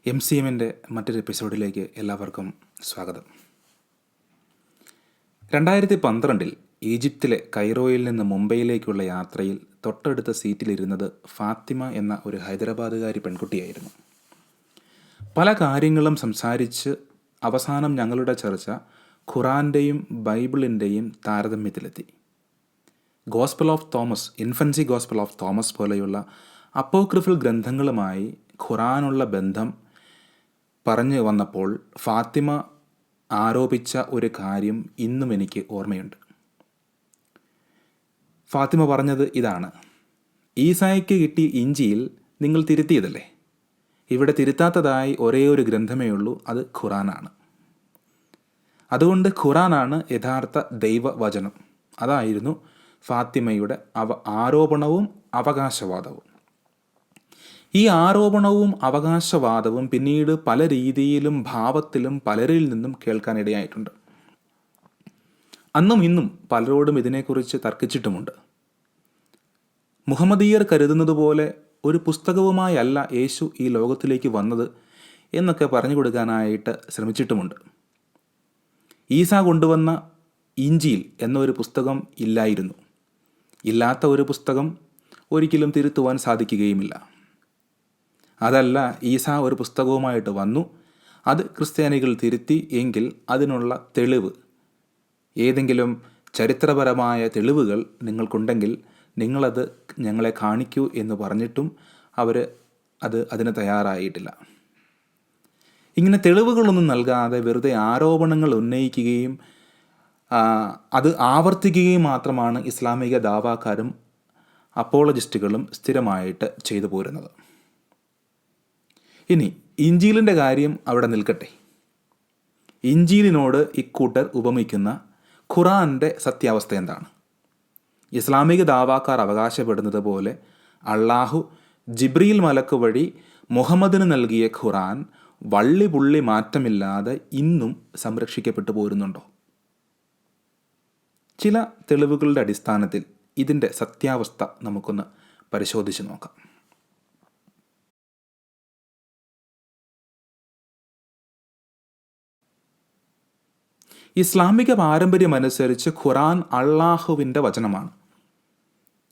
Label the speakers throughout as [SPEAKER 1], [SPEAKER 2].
[SPEAKER 1] MCMൻ്റെ മറ്റൊരു എപ്പിസോഡിലേക്ക് എല്ലാവർക്കും സ്വാഗതം. 2012 ഈജിപ്തിലെ കൈറോയിൽ നിന്ന് മുംബൈയിലേക്കുള്ള യാത്രയിൽ തൊട്ടടുത്ത സീറ്റിലിരുന്നത് ഫാത്തിമ എന്ന ഒരു ഹൈദരാബാദുകാരി പെൺകുട്ടിയായിരുന്നു. പല കാര്യങ്ങളും സംസാരിച്ച് അവസാനം ഞങ്ങളുടെ ചർച്ച ഖുറാൻ്റെയും ബൈബിളിൻ്റെയും താരതമ്യത്തിലെത്തി. Gospel of Thomas, infancy gospel of Thomas പോലെയുള്ള അപ്പോക്രിഫൽ ഗ്രന്ഥങ്ങളുമായി ഖുറാനുള്ള ബന്ധം പറഞ്ഞു വന്നപ്പോൾ ഫാത്തിമ ആരോപിച്ച ഒരു കാര്യം ഇന്നും എനിക്ക് ഓർമ്മയുണ്ട്. ഫാത്തിമ പറഞ്ഞത് ഇതാണ്: ഈസായ്ക്ക് കിട്ടിയ ഇഞ്ചിയിൽ നിങ്ങൾ തിരുത്തിയതല്ലേ? ഇവിടെ തിരുത്താത്തതായി ഒരേ ഒരു ഗ്രന്ഥമേ ഉള്ളൂ, അത് ഖുറാനാണ്. അതുകൊണ്ട് ഖുറാനാണ് യഥാർത്ഥ ദൈവവചനം. അതായിരുന്നു ഫാത്തിമയുടെ ആരോപണവും അവകാശവാദവും. ഈ ആരോപണവും അവകാശവാദവും പിന്നീട് പല രീതിയിലും ഭാവത്തിലും പലരിൽ നിന്നും കേൾക്കാനിടയായിട്ടുണ്ട്. അന്നും ഇന്നും പലരോടും ഇതിനെക്കുറിച്ച് തർക്കിച്ചിട്ടുമുണ്ട്. മുഹമ്മദീയർ കരുതുന്നത് പോലെ ഒരു പുസ്തകവുമായല്ല യേശു ഈ ലോകത്തിലേക്ക് വന്നത് എന്നൊക്കെ പറഞ്ഞു കൊടുക്കാനായിട്ട് ശ്രമിച്ചിട്ടുമുണ്ട്. ഈസ കൊണ്ടുവന്ന ഇഞ്ചീൽ എന്നൊരു പുസ്തകം ഇല്ലായിരുന്നു. ഇല്ലാത്ത ഒരു പുസ്തകം ഒരിക്കലും തിരുത്തുവാൻ സാധിക്കുകയുമില്ല. അതല്ല, ഈസ ഒരു പുസ്തകവുമായിട്ട് വന്നു, അത് ക്രിസ്ത്യാനികൾ തിരുത്തി എങ്കിൽ അതിനുള്ള തെളിവ്, ഏതെങ്കിലും ചരിത്രപരമായ തെളിവുകൾ നിങ്ങൾക്കുണ്ടെങ്കിൽ നിങ്ങളത് ഞങ്ങളെ കാണിക്കൂ എന്ന് പറഞ്ഞിട്ടും അവർ അതിന് തയ്യാറായിട്ടില്ല. ഇങ്ങനെ തെളിവുകളൊന്നും നൽകാതെ വെറുതെ ആരോപണങ്ങൾ ഉന്നയിക്കുകയും അത് ആവർത്തിക്കുകയും മാത്രമാണ് ഇസ്ലാമിക ദാവാക്കാരും അപ്പോളജിസ്റ്റുകളും സ്ഥിരമായിട്ട് ചെയ്തു പോരുന്നത്. ഇനി ഇഞ്ചീലിൻ്റെ കാര്യം അവിടെ നിൽക്കട്ടെ. ഇഞ്ചീലിനോട് ഇക്കൂട്ടർ ഉപമിക്കുന്ന ഖുറാൻ്റെ സത്യാവസ്ഥ എന്താണ്? ഇസ്ലാമിക ദാവാക്കാർ അവകാശപ്പെടുന്നത് പോലെ അള്ളാഹു ജിബ്രീൽ മലക്ക് വഴി മുഹമ്മദിന് നൽകിയ ഖുറാൻ വള്ളി പുള്ളി മാറ്റമില്ലാതെ ഇന്നും സംരക്ഷിക്കപ്പെട്ടു പോരുന്നുണ്ടോ? ചില തെളിവുകളുടെ അടിസ്ഥാനത്തിൽ ഇതിൻ്റെ സത്യാവസ്ഥ നമുക്കൊന്ന് പരിശോധിച്ച് നോക്കാം. ഇസ്ലാമിക പാരമ്പര്യമനുസരിച്ച് ഖുറാൻ അള്ളാഹുവിൻ്റെ വചനമാണ്.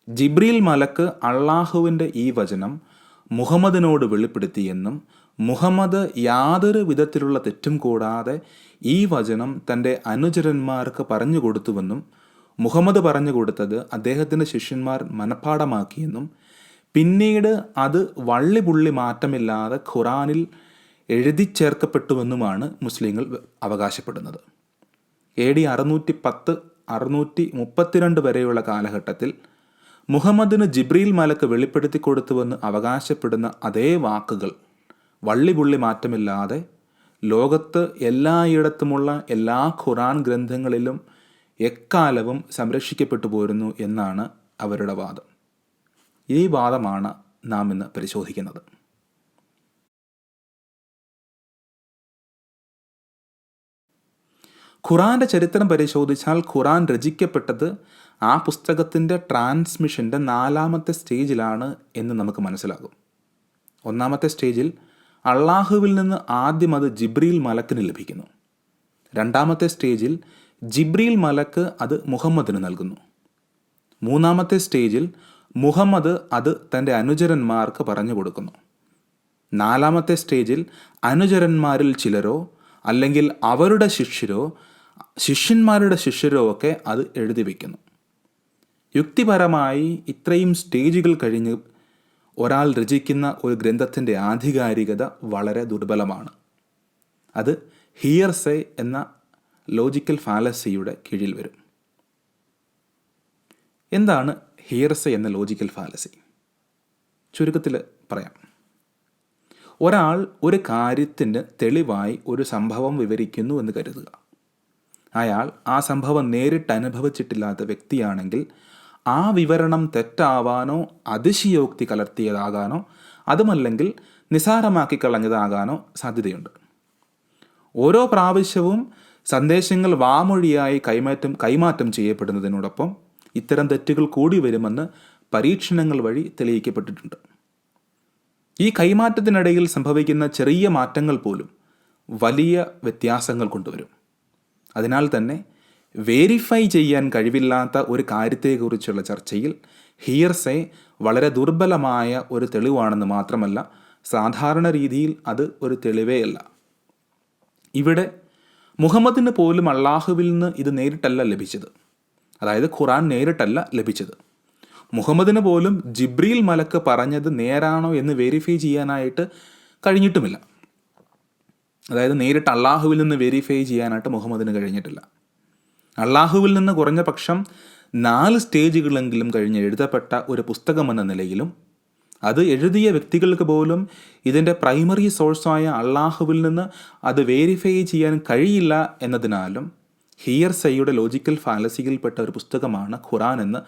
[SPEAKER 1] ജിബ്രീൽ മലക്ക് അള്ളാഹുവിൻ്റെ ഈ വചനം മുഹമ്മദിനോട് വെളിപ്പെടുത്തിയെന്നും മുഹമ്മദ് യാതൊരു വിധത്തിലുള്ള തെറ്റും കൂടാതെ ഈ വചനം തൻ്റെ അനുചരന്മാർക്ക് പറഞ്ഞു കൊടുത്തുവെന്നും മുഹമ്മദ് പറഞ്ഞു കൊടുത്തത് അദ്ദേഹത്തിൻ്റെ ശിഷ്യന്മാർ മനഃപ്പാഠമാക്കിയെന്നും പിന്നീട് അത് വള്ളി പുള്ളി മാറ്റമില്ലാതെ ഖുറാനിൽ എഴുതി ചേർക്കപ്പെട്ടുവെന്നുമാണ് മുസ്ലിങ്ങൾ അവകാശപ്പെടുന്നത്. AD 610-632 വരെയുള്ള കാലഘട്ടത്തിൽ മുഹമ്മദിന് ജിബ്രീൽ മലക്ക് വെളിപ്പെടുത്തി കൊടുത്തുവെന്ന് അവകാശപ്പെടുന്ന അതേ വാക്കുകൾ വള്ളിപുള്ളി മാറ്റമില്ലാതെ ലോകത്ത് എല്ലായിടത്തുമുള്ള എല്ലാ ഖുറാൻ ഗ്രന്ഥങ്ങളിലും എക്കാലവും സംരക്ഷിക്കപ്പെട്ടു പോരുന്നു എന്നാണ് അവരുടെ വാദം. ഈ വാദമാണ് നാം ഇന്ന് പരിശോധിക്കുന്നത്. ഖുറാൻ്റെ ചരിത്രം പരിശോധിച്ചാൽ ഖുറാൻ രചിക്കപ്പെട്ടത് ആ പുസ്തകത്തിൻ്റെ ട്രാൻസ്മിഷൻ്റെ 4ാമത്തെ സ്റ്റേജിലാണ് എന്ന് നമുക്ക് മനസ്സിലാകും. 1ാമത്തെ സ്റ്റേജിൽ അള്ളാഹുവിൽ നിന്ന് ആദ്യം അത് ജിബ്രീൽ മലക്കിന് ലഭിക്കുന്നു. 2ാമത്തെ സ്റ്റേജിൽ ജിബ്രീൽ മലക്ക് അത് മുഹമ്മദിന് നൽകുന്നു. 3ാമത്തെ സ്റ്റേജിൽ മുഹമ്മദ് അത് തൻ്റെ അനുചരന്മാർക്ക് പറഞ്ഞു കൊടുക്കുന്നു. 4ാമത്തെ സ്റ്റേജിൽ അനുചരന്മാരിൽ ചിലരോ അല്ലെങ്കിൽ അവരുടെ ശിഷ്യന്മാരുടെ ശിഷ്യരോ ഒക്കെ അത് എഴുതി വയ്ക്കുന്നു. യുക്തിപരമായി ഇത്രയും സ്റ്റേജുകൾ കഴിഞ്ഞ് ഒരാൾ രചിക്കുന്ന ഒരു ഗ്രന്ഥത്തിൻ്റെ ആധികാരികത വളരെ ദുർബലമാണ്. അത് ഹിയർസേ എന്ന ലോജിക്കൽ ഫാലസിയുടെ കീഴിൽ വരും. എന്താണ് ഹിയർസേ എന്ന ലോജിക്കൽ ഫാലസി? ചുരുക്കത്തിൽ പറയാം. ഒരാൾ ഒരു കാര്യത്തിന് തെളിവായി ഒരു സംഭവം വിവരിക്കുന്നു എന്ന് കരുതുക. അയാൾ ആ സംഭവം നേരിട്ട് അനുഭവിച്ചിട്ടില്ലാത്ത വ്യക്തിയാണെങ്കിൽ ആ വിവരണം തെറ്റാവാനോ അതിശയോക്തി കലർത്തിയതാകാനോ അതുമല്ലെങ്കിൽ നിസാരമാക്കി കളഞ്ഞതാകാനോ സാധ്യതയുണ്ട്. ഓരോ പ്രാവശ്യവും സന്ദേശങ്ങൾ വാമൊഴിയായി കൈമാറ്റം ചെയ്യപ്പെടുന്നതിനോടൊപ്പം ഇത്തരം തെറ്റുകൾ കൂടി വരുമെന്ന് പരീക്ഷണങ്ങൾ വഴി തെളിയിക്കപ്പെട്ടിട്ടുണ്ട്. ഈ കൈമാറ്റത്തിനിടയിൽ സംഭവിക്കുന്ന ചെറിയ മാറ്റങ്ങൾ പോലും വലിയ വ്യത്യാസങ്ങൾ കൊണ്ടുവരും. അതിനാൽ തന്നെ വേരിഫൈ ചെയ്യാൻ കഴിവില്ലാത്ത ഒരു കാര്യത്തെക്കുറിച്ചുള്ള ചർച്ചയിൽ ഹിയർസേ വളരെ ദുർബലമായ ഒരു തെളിവാണെന്ന് മാത്രമല്ല, സാധാരണ രീതിയിൽ അത് ഒരു തെളിവേ അല്ല. ഇവിടെ മുഹമ്മദിന് പോലും അള്ളാഹുവിൽ നിന്ന് ഇത് നേരിട്ടല്ല ലഭിച്ചത്. അതായത് ഖുറാൻ നേരിട്ടല്ല ലഭിച്ചത്. മുഹമ്മദിന് പോലും ജിബ്രീൽ മലക്ക് പറഞ്ഞത് നേരാണോ എന്ന് വെരിഫൈ ചെയ്യാനായിട്ട് കഴിഞ്ഞിട്ടുമില്ല. അതായത് നേരിട്ട് അള്ളാഹുവിൽ നിന്ന് വെരിഫൈ ചെയ്യാനായിട്ട് മുഹമ്മദിന് കഴിഞ്ഞിട്ടില്ല. അള്ളാഹുവിൽ നിന്ന് കുറഞ്ഞ പക്ഷം 4 സ്റ്റേജുകളെങ്കിലും കഴിഞ്ഞ് എഴുതപ്പെട്ട ഒരു പുസ്തകമെന്ന നിലയിലും അത് എഴുതിയ വ്യക്തികൾക്ക് പോലും ഇതിൻ്റെ പ്രൈമറി സോഴ്സായ അള്ളാഹുവിൽ നിന്ന് അത് വെരിഫൈ ചെയ്യാൻ കഴിയില്ല എന്നതിനാലും ഹിയർസേയുടെ ലോജിക്കൽ ഫാലസിയിൽപ്പെട്ട ഒരു പുസ്തകമാണ് ഖുറാൻ എന്ന്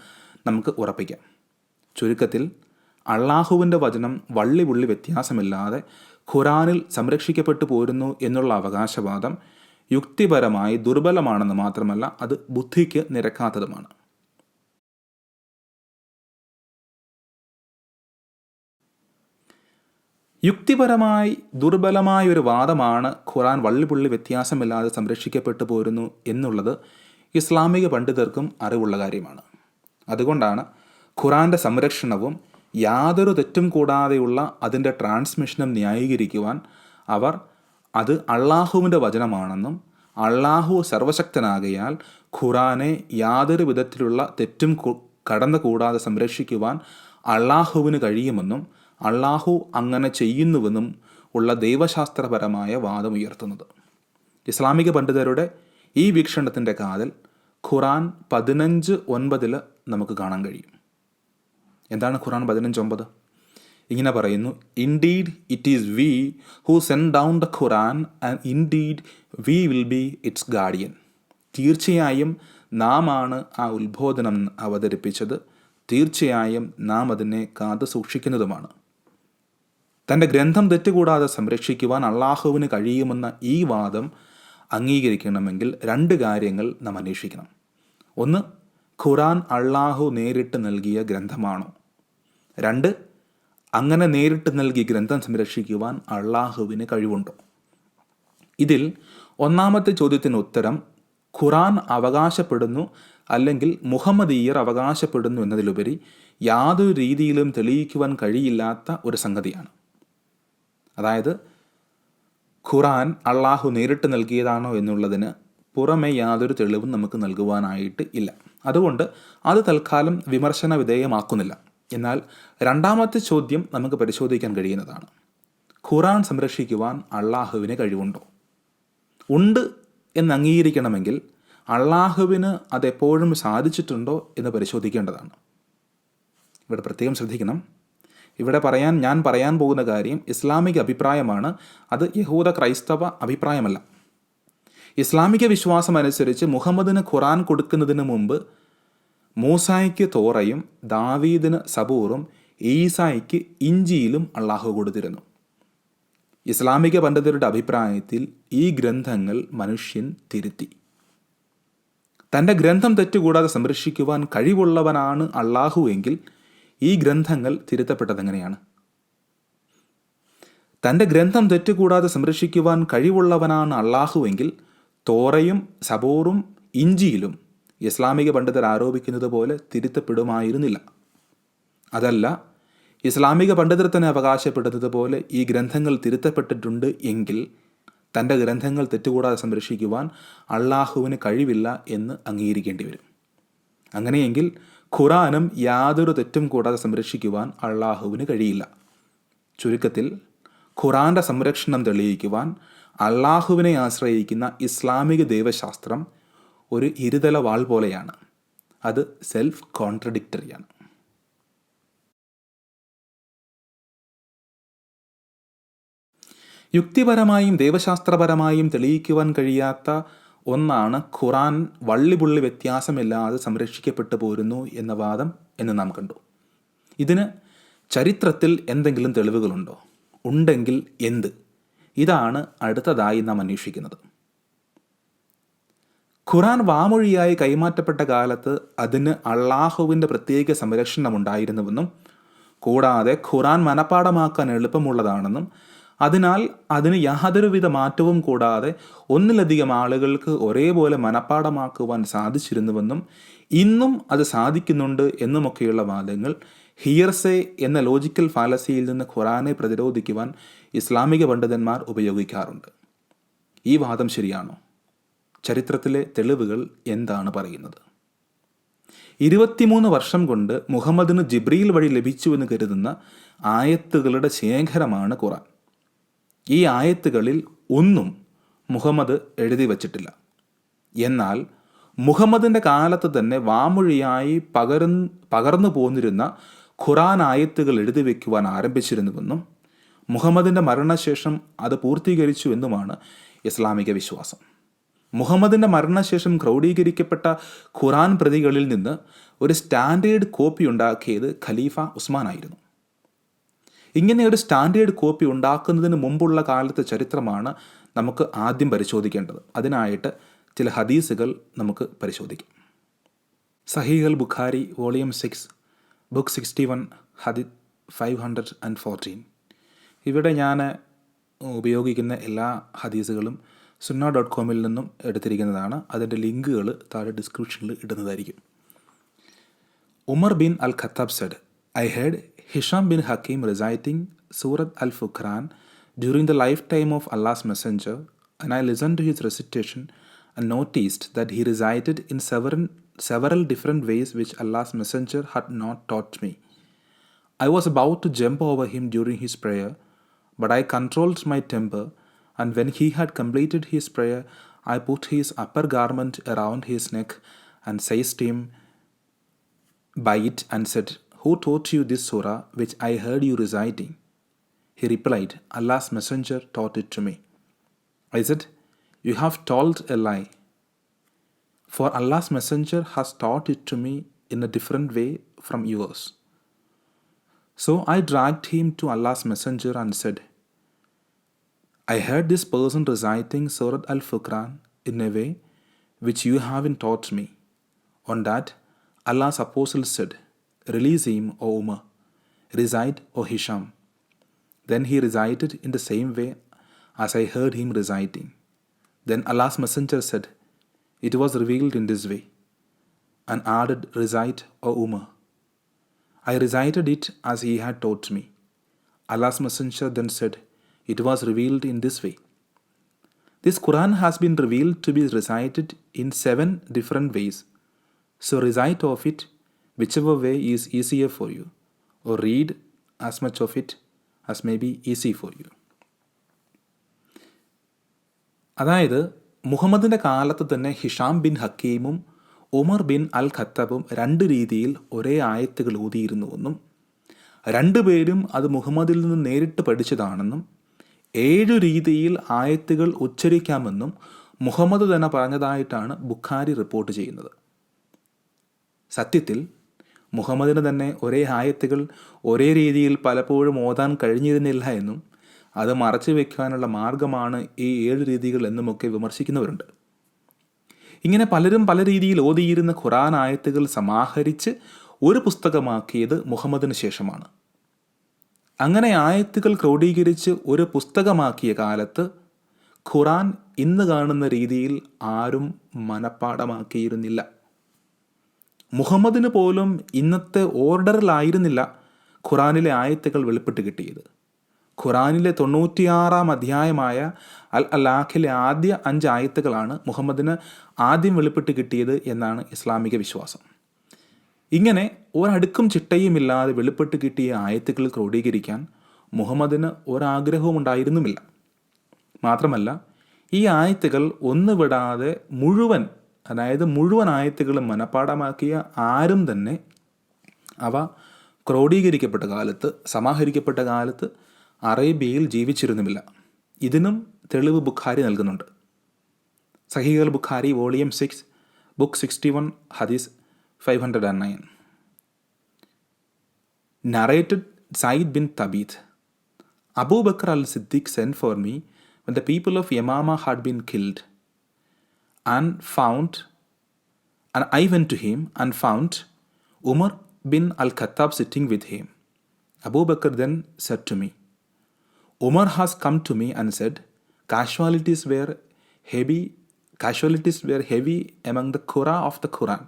[SPEAKER 1] നമുക്ക് ഉറപ്പിക്കാം. ചുരുക്കത്തിൽ അള്ളാഹുവിൻ്റെ വചനം വള്ളിപുള്ളി വ്യത്യാസമില്ലാതെ ഖുറാനിൽ സംരക്ഷിക്കപ്പെട്ടു പോരുന്നു എന്നുള്ള അവകാശവാദം യുക്തിപരമായി ദുർബലമാണെന്ന് മാത്രമല്ല, അത് ബുദ്ധിക്ക് നിരക്കാത്തതുമാണ്. യുക്തിപരമായി ദുർബലമായ ഒരു വാദമാണ് ഖുറാൻ വള്ളിപുള്ളി വ്യത്യാസമില്ലാതെ സംരക്ഷിക്കപ്പെട്ടു പോരുന്നു എന്നുള്ളത് ഇസ്ലാമിക പണ്ഡിതർക്കും അറിവുള്ള കാര്യമാണ്. അതുകൊണ്ടാണ് ഖുറാൻ്റെ സംരക്ഷണവും യാതൊരു തെറ്റും കൂടാതെയുള്ള അതിൻ്റെ ട്രാൻസ്മിഷനും ന്യായീകരിക്കുവാൻ അവർ അത് അള്ളാഹുവിൻ്റെ വചനമാണെന്നും അള്ളാഹു സർവശക്തനാകയാൽ ഖുറാനെ യാതൊരു വിധത്തിലുള്ള തെറ്റും കടന്നു കൂടാതെ സംരക്ഷിക്കുവാൻ അള്ളാഹുവിന് കഴിയുമെന്നും അള്ളാഹു അങ്ങനെ ചെയ്യുന്നുവെന്നും ഉള്ള ദൈവശാസ്ത്രപരമായ വാദം ഉയർത്തുന്നത്. ഇസ്ലാമിക പണ്ഡിതരുടെ ഈ വീക്ഷണത്തിൻ്റെ കാതൽ ഖുറാൻ 15:9 നമുക്ക് കാണാൻ കഴിയും. എന്താണ് ഖുറാൻ 15:9? ഇങ്ങനെ പറയുന്നു: indeed it is V who send down the Quran and indeed we will be it's guardian. തീർച്ചയായും നാം ആണ് ആ ഉത്ബോധനം അവതരിപ്പിച്ചത്, തീർച്ചയായും നാം അതിനെ കാത്തു സൂക്ഷിക്കുന്നതുമാണ്. തൻ്റെ ഗ്രന്ഥം തെറ്റുകൂടാതെ സംരക്ഷിക്കുവാൻ അള്ളാഹുവിന് കഴിയുമെന്ന ഈ വാദം അംഗീകരിക്കണമെങ്കിൽ 2 കാര്യങ്ങൾ നാം അന്വേഷിക്കണം. ഒന്ന്, ഖുറാൻ അള്ളാഹു നേരിട്ട് നൽകിയ ഗ്രന്ഥമാണോ? 2, അങ്ങനെ നേരിട്ട് നൽകിയ ഗ്രന്ഥം സംരക്ഷിക്കുവാൻ അള്ളാഹുവിന് കഴിവുണ്ടോ? ഇതിൽ ഒന്നാമത്തെ ചോദ്യത്തിന് ഉത്തരം ഖുറാൻ അവകാശപ്പെടുന്നു അല്ലെങ്കിൽ മുഹമ്മദീയർ അവകാശപ്പെടുന്നു എന്നതിലുപരി യാതൊരു രീതിയിലും തെളിയിക്കുവാൻ കഴിയില്ലാത്ത ഒരു സംഗതിയാണ്. അതായത് ഖുറാൻ അള്ളാഹു നേരിട്ട് നൽകിയതാണോ എന്നുള്ളതിന് പുറമെ യാതൊരു തെളിവും നമുക്ക് നൽകുവാനായിട്ട് ഇല്ല. അതുകൊണ്ട് അത് തൽക്കാലം വിമർശന വിധേയമാക്കുന്നില്ല. എന്നാൽ രണ്ടാമത്തെ ചോദ്യം നമുക്ക് പരിശോധിക്കാൻ കഴിയുന്നതാണ്: ഖുറാൻ സംരക്ഷിക്കുവാൻ അള്ളാഹുവിന് കഴിവുണ്ടോ? ഉണ്ട് എന്ന് അംഗീകരിക്കണമെങ്കിൽ അള്ളാഹുവിന് അതെപ്പോഴും സാധിച്ചിട്ടുണ്ടോ എന്ന് പരിശോധിക്കേണ്ടതാണ്. ഇവിടെ പ്രത്യേകം ശ്രദ്ധിക്കണം. ഇവിടെ ഞാൻ പറയാൻ പോകുന്ന കാര്യം ഇസ്ലാമിക അഭിപ്രായമാണ്, അത് യഹൂദ ക്രൈസ്തവ അഭിപ്രായമല്ല. ഇസ്ലാമിക വിശ്വാസം അനുസരിച്ച് മുഹമ്മദിന് ഖുറാൻ കൊടുക്കുന്നതിന് മുമ്പ് മൂസായ്ക്ക് തോറയും ദാവീദിന് സബൂറും ഈസായ്ക്ക് ഇഞ്ചിയിലും അള്ളാഹു കൊടുത്തിരുന്നു. ഇസ്ലാമിക പണ്ഡിതരുടെ അഭിപ്രായത്തിൽ ഈ ഗ്രന്ഥങ്ങൾ മനുഷ്യൻ തിരുത്തി. തൻ്റെ ഗ്രന്ഥം തെറ്റുകൂടാതെ സംരക്ഷിക്കുവാൻ കഴിവുള്ളവനാണ് അള്ളാഹു എങ്കിൽ ഈ ഗ്രന്ഥങ്ങൾ തിരുത്തപ്പെട്ടതെങ്ങനെയാണ്? തൻ്റെ ഗ്രന്ഥം തെറ്റുകൂടാതെ സംരക്ഷിക്കുവാൻ കഴിവുള്ളവനാണ് അള്ളാഹു എങ്കിൽ തോറയും സബൂറും ഇഞ്ചിയിലും ഇസ്ലാമിക പണ്ഡിതർ ആരോപിക്കുന്നത് പോലെ തിരുത്തപ്പെടുമായിരുന്നില്ല. അതല്ല, ഇസ്ലാമിക പണ്ഡിതർ തന്നെ അവകാശപ്പെടുന്നത് പോലെ ഈ ഗ്രന്ഥങ്ങൾ തിരുത്തപ്പെട്ടിട്ടുണ്ട് എങ്കിൽ തൻ്റെ ഗ്രന്ഥങ്ങൾ തെറ്റുകൂടാതെ സംരക്ഷിക്കുവാൻ അള്ളാഹുവിന് കഴിവില്ല എന്ന് അംഗീകരിക്കേണ്ടി വരും. അങ്ങനെയെങ്കിൽ ഖുറാനും യാതൊരു തെറ്റും കൂടാതെ സംരക്ഷിക്കുവാൻ അള്ളാഹുവിന് കഴിയില്ല. ചുരുക്കത്തിൽ ഖുറാൻ്റെ സംരക്ഷണം തെളിയിക്കുവാൻ അള്ളാഹുവിനെ ആശ്രയിക്കുന്ന ഇസ്ലാമിക ദൈവശാസ്ത്രം ഒരു ഇരുതല വാൾ പോലെയാണ്. അത് സെൽഫ് കോൺട്രഡിക്ടറിയാണ്. യുക്തിപരമായും ദൈവശാസ്ത്രപരമായും തെളിയിക്കുവാൻ കഴിയാത്ത ഒന്നാണ് ഖുറാൻ വള്ളിപുള്ളി വ്യത്യാസമില്ലാതെ സംരക്ഷിക്കപ്പെട്ടു പോരുന്നു എന്ന വാദം എന്ന് നാം കണ്ടു. ഇതിന് ചരിത്രത്തിൽ എന്തെങ്കിലും തെളിവുകളുണ്ടോ? ഉണ്ടെങ്കിൽ എന്ത്? ഇതാണ് അടുത്തതായി നാം അന്വേഷിക്കുന്നത്. ഖുറാൻ വാമൊഴിയായി കൈമാറ്റപ്പെട്ട കാലത്ത് അതിന് അള്ളാഹുവിൻ്റെ പ്രത്യേക സംരക്ഷണമുണ്ടായിരുന്നുവെന്നും കൂടാതെ ഖുറാൻ മനഃപ്പാഠമാക്കാൻ എളുപ്പമുള്ളതാണെന്നും അതിനാൽ അതിന് യാതൊരുവിധ മാറ്റവും കൂടാതെ ഒന്നിലധികം ആളുകൾക്ക് ഒരേപോലെ മനഃപ്പാഠമാക്കുവാൻ സാധിച്ചിരുന്നുവെന്നും ഇന്നും അത് സാധിക്കുന്നുണ്ട് എന്നുമൊക്കെയുള്ള വാദങ്ങൾ ഹിയർസേ എന്ന ലോജിക്കൽ ഫാലസിയിൽ നിന്ന് ഖുറാനെ പ്രതിരോധിക്കുവാൻ ഇസ്ലാമിക പണ്ഡിതന്മാർ ഉപയോഗിക്കാറുണ്ട്. ഈ വാദം ശരിയാണോ? ചരിത്രത്തിലെ തെളിവുകൾ എന്താണ് പറയുന്നത്? 23 വർഷം കൊണ്ട് മുഹമ്മദിന് ജിബ്രീൽ വഴി ലഭിച്ചുവെന്ന് കരുതുന്ന ആയത്തുകളുടെ ശേഖരമാണ് ഖുറാൻ. ഈ ആയത്തുകളിൽ ഒന്നും മുഹമ്മദ് എഴുതി വച്ചിട്ടില്ല. എന്നാൽ മുഹമ്മദിൻ്റെ കാലത്ത് തന്നെ വാമൊഴിയായി പകർന്നു പോന്നിരുന്ന ഖുറാൻ ആയത്തുകൾ എഴുതി വയ്ക്കുവാൻ ആരംഭിച്ചിരുന്നുവെന്നും മുഹമ്മദിൻ്റെ മരണശേഷം അത് പൂർത്തീകരിച്ചു എന്നുമാണ് ഇസ്ലാമിക വിശ്വാസം. മുഹമ്മദിൻ്റെ മരണശേഷം ക്രോഡീകരിക്കപ്പെട്ട ഖുറാൻ പ്രതികളിൽ നിന്ന് ഒരു സ്റ്റാൻഡേർഡ് കോപ്പി ഉണ്ടാക്കിയത് ഖലീഫ ഉസ്മാനായിരുന്നു. ഇങ്ങനെ ഒരു സ്റ്റാൻഡേർഡ് കോപ്പി ഉണ്ടാക്കുന്നതിന് മുമ്പുള്ള കാലത്തെ ചരിത്രമാണ് നമുക്ക് ആദ്യം പരിശോധിക്കേണ്ടത്. അതിനായിട്ട് ചില ഹദീസുകൾ നമുക്ക് പരിശോധിക്കാം. സഹീഹ് അൽ ബുഖാരി വോളിയം 6 ബുക്ക് 61 ഹദീസ് 514. ഇവിടെ ഞാൻ ഉപയോഗിക്കുന്ന എല്ലാ ഹദീസുകളും sunna.com നിന്നും എടുത്തിരിക്കുന്നതാണ്. അതിൻ്റെ ലിങ്കുകൾ താഴെ ഡിസ്ക്രിപ്ഷനിൽ ഇടുന്നതായിരിക്കും. Umar bin al Khattab said, I heard Hisham bin Hakim reciting Surat al-Furqan during the lifetime of Allah's Messenger, and I listened to his recitation and noticed that he recited in several different ways which Allah's Messenger had not taught me. I was about to jump over him during his prayer, but I controlled my temper, and when he had completed his prayer, I put his upper garment around his neck and seized him by it and said, Who taught you this surah which I heard you reciting? He replied, Allah's Messenger taught it to me. I said, You have told a lie, for Allah's Messenger has taught it to me in a different way from yours. So I dragged him to Allah's Messenger and said, I heard this person reciting Surat al-Furqan in a way which you haven't taught me. On that, Allah's apostle said, Release him, O Umar. Recite, O Hisham. Then he recited in the same way as I heard him reciting. Then Allah's Messenger said, It was revealed in this way, and added, Recite, O Umar. I recited it as he had taught me. Allah's Messenger then said, It was revealed in this way. This Quran has been revealed to be recited in 7 different ways. So recite of it whichever way is easier for you, or read as much of it as may be easy for you. അതായത് മുഹമ്മദിൻ്റെ കാലത്ത് തന്നെ Hisham bin ഹക്കീമും Umar bin അൽ ഖത്താബും 2 രീതിയിൽ ഒരേ ആയത്തുകൾ ഓതിയിരുന്നുവെന്നും 2 പേരും അത് മുഹമ്മദിൽ നിന്ന് നേരിട്ട് പഠിച്ചതാണെന്നും 7 രീതിയിൽ ആയത്തുകൾ ഉച്ചരിക്കാമെന്നും മുഹമ്മദ് തന്നെ പറഞ്ഞതായിട്ടാണ് ബുഖാരി റിപ്പോർട്ട് ചെയ്യുന്നത്. സത്യത്തിൽ മുഹമ്മദിന് തന്നെ ഒരേ ആയത്തുകൾ ഒരേ രീതിയിൽ പലപ്പോഴും ഓതാൻ കഴിഞ്ഞിരുന്നില്ല എന്നും അത് മറച്ചു വയ്ക്കാനുള്ള മാർഗമാണ് ഈ 7 രീതികൾ എന്നുമൊക്കെ വിമർശിക്കുന്നവരുണ്ട്. ഇങ്ങനെ പലരും പല രീതിയിൽ ഓതിയിരുന്ന ഖുറാൻ ആയത്തുകൾ സമാഹരിച്ച് ഒരു പുസ്തകമാക്കിയത് മുഹമ്മദിന് ശേഷമാണ്. അങ്ങനെ ആയത്തുകൾ ക്രോഡീകരിച്ച് ഒരു പുസ്തകമാക്കിയ കാലത്ത് ഖുറാൻ ഇന്ന് കാണുന്ന രീതിയിൽ ആരും മനഃപ്പാഠമാക്കിയിരുന്നില്ല. മുഹമ്മദിന് പോലും ഇന്നത്തെ ഓർഡറിലായിരുന്നില്ല ഖുറാനിലെ ആയത്തുകൾ വെളിപ്പെട്ട് കിട്ടിയത്. ഖുറാനിലെ 96-ാം അധ്യായമായ അൽ അലാഖിലെ ആദ്യ 5 ആയത്തുകളാണ് മുഹമ്മദിന് ആദ്യം വെളിപ്പെട്ട് കിട്ടിയത് എന്നാണ് ഇസ്ലാമിക വിശ്വാസം. ഇങ്ങനെ ഒരടുക്കും ചിട്ടയുമില്ലാതെ വെളിപ്പെട്ട് കിട്ടിയ ആയത്തുകൾ ക്രോഡീകരിക്കാൻ മുഹമ്മദിന് ഒരാഗ്രഹവും ഉണ്ടായിരുന്നുമില്ല. മാത്രമല്ല, ഈ ആയത്തുകൾ ഒന്നുവിടാതെ മുഴുവൻ ആയത്തുകളും മനഃപ്പാഠമാക്കിയ ആരും തന്നെ അവ ക്രോഡീകരിക്കപ്പെട്ട കാലത്ത്, സമാഹരിക്കപ്പെട്ട കാലത്ത് അറേബ്യയിൽ ജീവിച്ചിരുന്നുമില്ല. ഇതിനും തെളിവ് ബുഖാരി നൽകുന്നുണ്ട്. സഹീഹ് അൽ ബുഖാരി വോളിയം 6 ബുക്ക് 61 ഹദീസ് 509. Narrated Zaid bin Thabit, Abu Bakr al-Siddiq sent for me when the people of Yamama had been killed, and I went to him and found Umar bin al-Khattab sitting with him. Abu Bakr then said to me, Umar has come to me and said, casualties were heavy among the Qurra of the Quran.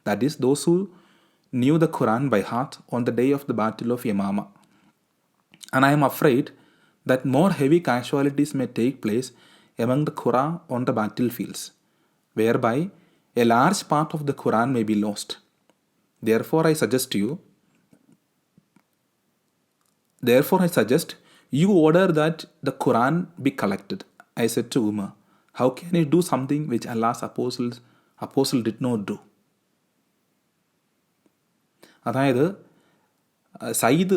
[SPEAKER 1] That is, those who knew the Quran by heart on the day of the battle of Yamama. And I am afraid that more heavy casualties may take place among the Qurra on the battlefields, whereby a large part of the Quran may be lost. Therefore I suggest you order that the Quran be collected. I said to Umar, how can you do something which Allah's apostle did not do? അതായത് സയ്യിദ്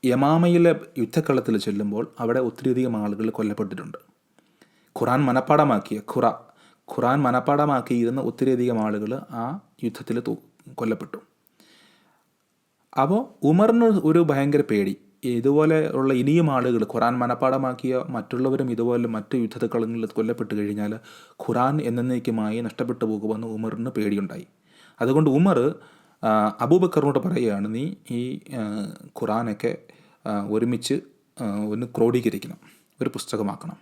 [SPEAKER 1] യമാമയിലെ യുദ്ധക്കളത്തിൽ ചെല്ലുമ്പോൾ അവിടെ ഒത്തിരിയധികം ആളുകൾ കൊല്ലപ്പെട്ടിട്ടുണ്ട്. ഖുറാൻ മനപ്പാടമാക്കിയിരുന്ന ഒത്തിരിയധികം ആളുകൾ ആ യുദ്ധത്തിൽ കൊല്ലപ്പെട്ടു. അപ്പോൾ ഉമറിന് ഒരു ഭയങ്കര പേടി, ഇതുപോലെ ഉള്ള ഇനിയും ആളുകൾ ഖുറാൻ മനപ്പാടമാക്കിയ മറ്റുള്ളവരും ഇതുപോലെ മറ്റ് യുദ്ധക്കളങ്ങളിൽ കൊല്ലപ്പെട്ട് കഴിഞ്ഞാൽ ഖുറാൻ എന്നേക്കുമായി നഷ്ടപ്പെട്ടു പോകുമെന്ന് ഉമറിന് പേടിയുണ്ടായി. അതുകൊണ്ട് ഉമർ അബൂബക്കറിനോട് പറയുകയാണ്, നീ ഈ ഖുറാനൊക്കെ ഒരുമിച്ച് ഒന്ന് ക്രോഡീകരിക്കണം, ഒരു പുസ്തകമാക്കണം.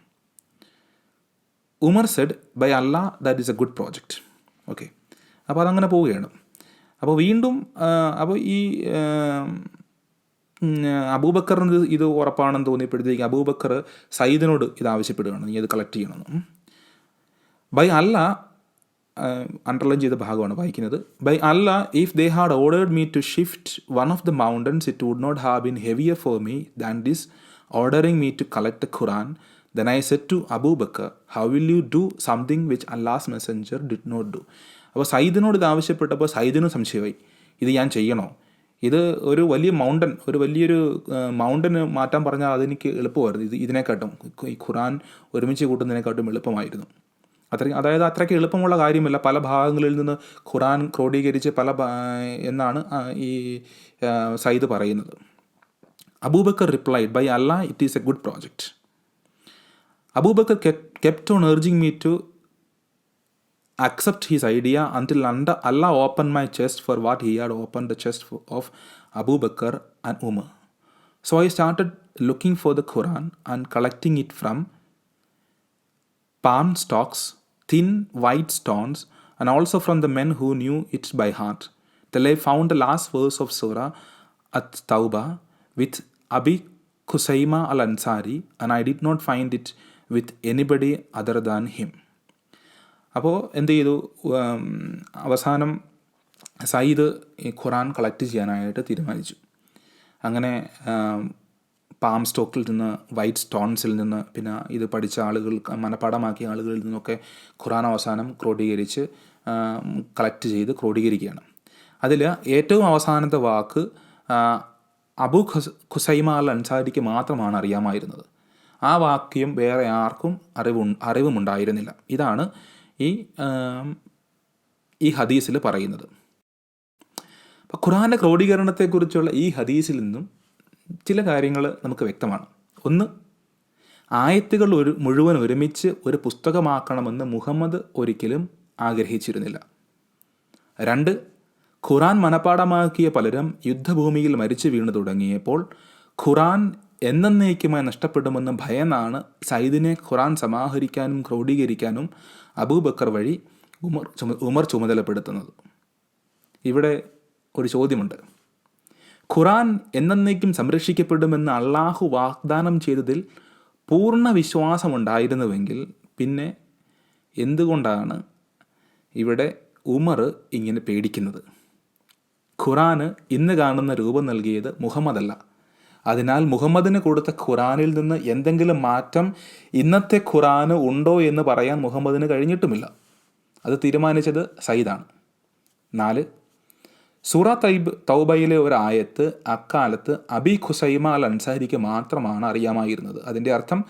[SPEAKER 1] Umar said, by Allah that is a good project. Okay, അപ്പോൾ അതങ്ങനെ പോവുകയാണ്. അപ്പോൾ വീണ്ടും ഈ അബൂബക്കറിന് ഇത് ഉറപ്പാണെന്ന് തോന്നിയപ്പോഴത്തേക്ക് അബൂബക്കർ സയ്യിദിനോട് ഇത് ആവശ്യപ്പെടുകയാണ്, നീ അത് കളക്ട് ചെയ്യണമെന്ന്. ബൈ അല്ലാ, അണ്ടർലൈൻ ചെയ്ത ഭാഗമാണ് വായിക്കുന്നത്. By Allah, if they had ordered me to shift one of the mountains it would not have been heavier for me than this ordering me to collect the Quran. Then I said to Abu Bakr, how will you do something which Allah's messenger did not do? അപ്പോൾ സയ്യിദിനോട് ഇത് ആവശ്യപ്പെട്ടപ്പോൾ സയ്യിദിനും സംശയമായി, ഇത് ഞാൻ ചെയ്യണോ? ഇത് ഒരു വലിയൊരു മൗണ്ടന് മാറ്റാൻ പറഞ്ഞാൽ അതെനിക്ക് എളുപ്പമായിരുന്നു. ഇതിനെക്കാട്ടും ഈ ഖുറാൻ ഒരുമിച്ച് കൂട്ടുന്നതിനെക്കാട്ടും എളുപ്പമായിരുന്നു. അത്രയ്ക്ക് എളുപ്പമുള്ള കാര്യമല്ല പല ഭാഗങ്ങളിൽ നിന്ന് ഖുറാൻ ക്രോഡീകരിച്ച് എന്നാണ് ഈ സയ്യിദ് പറയുന്നത്. Abu Bakr replied, by Allah it is a good project. Abu Bakr kept on urging me to accept his idea until Allah opened my chest for what he had opened the chest of Abu Bakr and Umar. So I started looking for the Quran and collecting it from palm stalks, thin white stones, and also from the men who knew it by heart, till I found the last verse of Surah At-Tawbah with Abi Khusayma al-Ansari, and I did not find it with anybody other than him. അപ്പോൾ എന്ത് ചെയ്തു, അവസാനം സയ്യിദ് ഈ ഖുറാൻ collect ചെയ്യാനായിട്ട് തീരുമാനിച്ചു. അങ്ങനെ palm സ്റ്റോക്കിൽ നിന്ന്, വൈറ്റ് സ്റ്റോൺസിൽ നിന്ന്, പിന്നെ ഇത് പഠിച്ച ആളുകൾ, മനപ്പാടമാക്കിയ ആളുകളിൽ നിന്നൊക്കെ ഖുറാൻ അവസാനം ക്രോഡീകരിച്ച് കളക്ട് ചെയ്ത് ക്രോഡീകരിക്കുകയാണ്. അതിൽ ഏറ്റവും അവസാനത്തെ വാക്ക് അബു ഖുസൈമ അൽ അൻസാരിക്ക് മാത്രമാണ് അറിയാമായിരുന്നത്. ആ വാക്യം വേറെ ആർക്കും അറിവുമുണ്ടായിരുന്നില്ല. ഇതാണ് ഈ ഹദീസിൽ പറയുന്നത്. അപ്പോൾ ഖുറാൻ്റെ ക്രോഡീകരണത്തെക്കുറിച്ചുള്ള ഈ ഹദീസിൽ നിന്നും ചില കാര്യങ്ങൾ നമുക്ക് വ്യക്തമാണ്. ഒന്ന്, ആയത്തുകൾ മുഴുവൻ ഒരുമിച്ച് ഒരു പുസ്തകമാക്കണമെന്ന് മുഹമ്മദ് ഒരിക്കലും ആഗ്രഹിച്ചിരുന്നില്ല. രണ്ട്, ഖുറാൻ മനപ്പാടമാക്കിയ പലരും യുദ്ധഭൂമിയിൽ മരിച്ചു വീണു തുടങ്ങിയപ്പോൾ ഖുറാൻ എന്നേക്കുമായി നഷ്ടപ്പെടുമെന്ന് ഭയന്നാണ് സയ്യിദിനെ ഖുറാൻ സമാഹരിക്കാനും ക്രോഡീകരിക്കാനും അബൂബക്കർ വഴി ഉമർ ചുമതലപ്പെടുത്തുന്നത്. ഇവിടെ ഒരു ചോദ്യമുണ്ട്. ഖുറാൻ എന്നേക്കും സംരക്ഷിക്കപ്പെടുമെന്ന് അള്ളാഹു വാഗ്ദാനം ചെയ്തതിൽ പൂർണ്ണ വിശ്വാസമുണ്ടായിരുന്നുവെങ്കിൽ പിന്നെ എന്തുകൊണ്ടാണ് ഇവിടെ ഉമർ ഇങ്ങനെ പേടിക്കുന്നത്? ഖുറാന് ഇന്ന് കാണുന്ന രൂപം നൽകിയത് മുഹമ്മദല്ല. അതിനാൽ മുഹമ്മദിന് കൊടുത്ത ഖുറാനിൽ നിന്ന് എന്തെങ്കിലും മാറ്റം ഇന്നത്തെ ഖുറാന് ഉണ്ടോ എന്ന് പറയാൻ മുഹമ്മദിന് കഴിഞ്ഞിട്ടുമില്ല. അത് തീരുമാനിച്ചത് സയ്യിദാണ്. 4, സൂറ തൗബയിലെ ഒരു ആയത്ത് അക്കാലത്ത് അബി ഖുസൈമ അൽ അൻസാരിക്ക് മാത്രമാണ് അറിയാമായിരുന്നത്. അതിൻ്റെ അർത്ഥം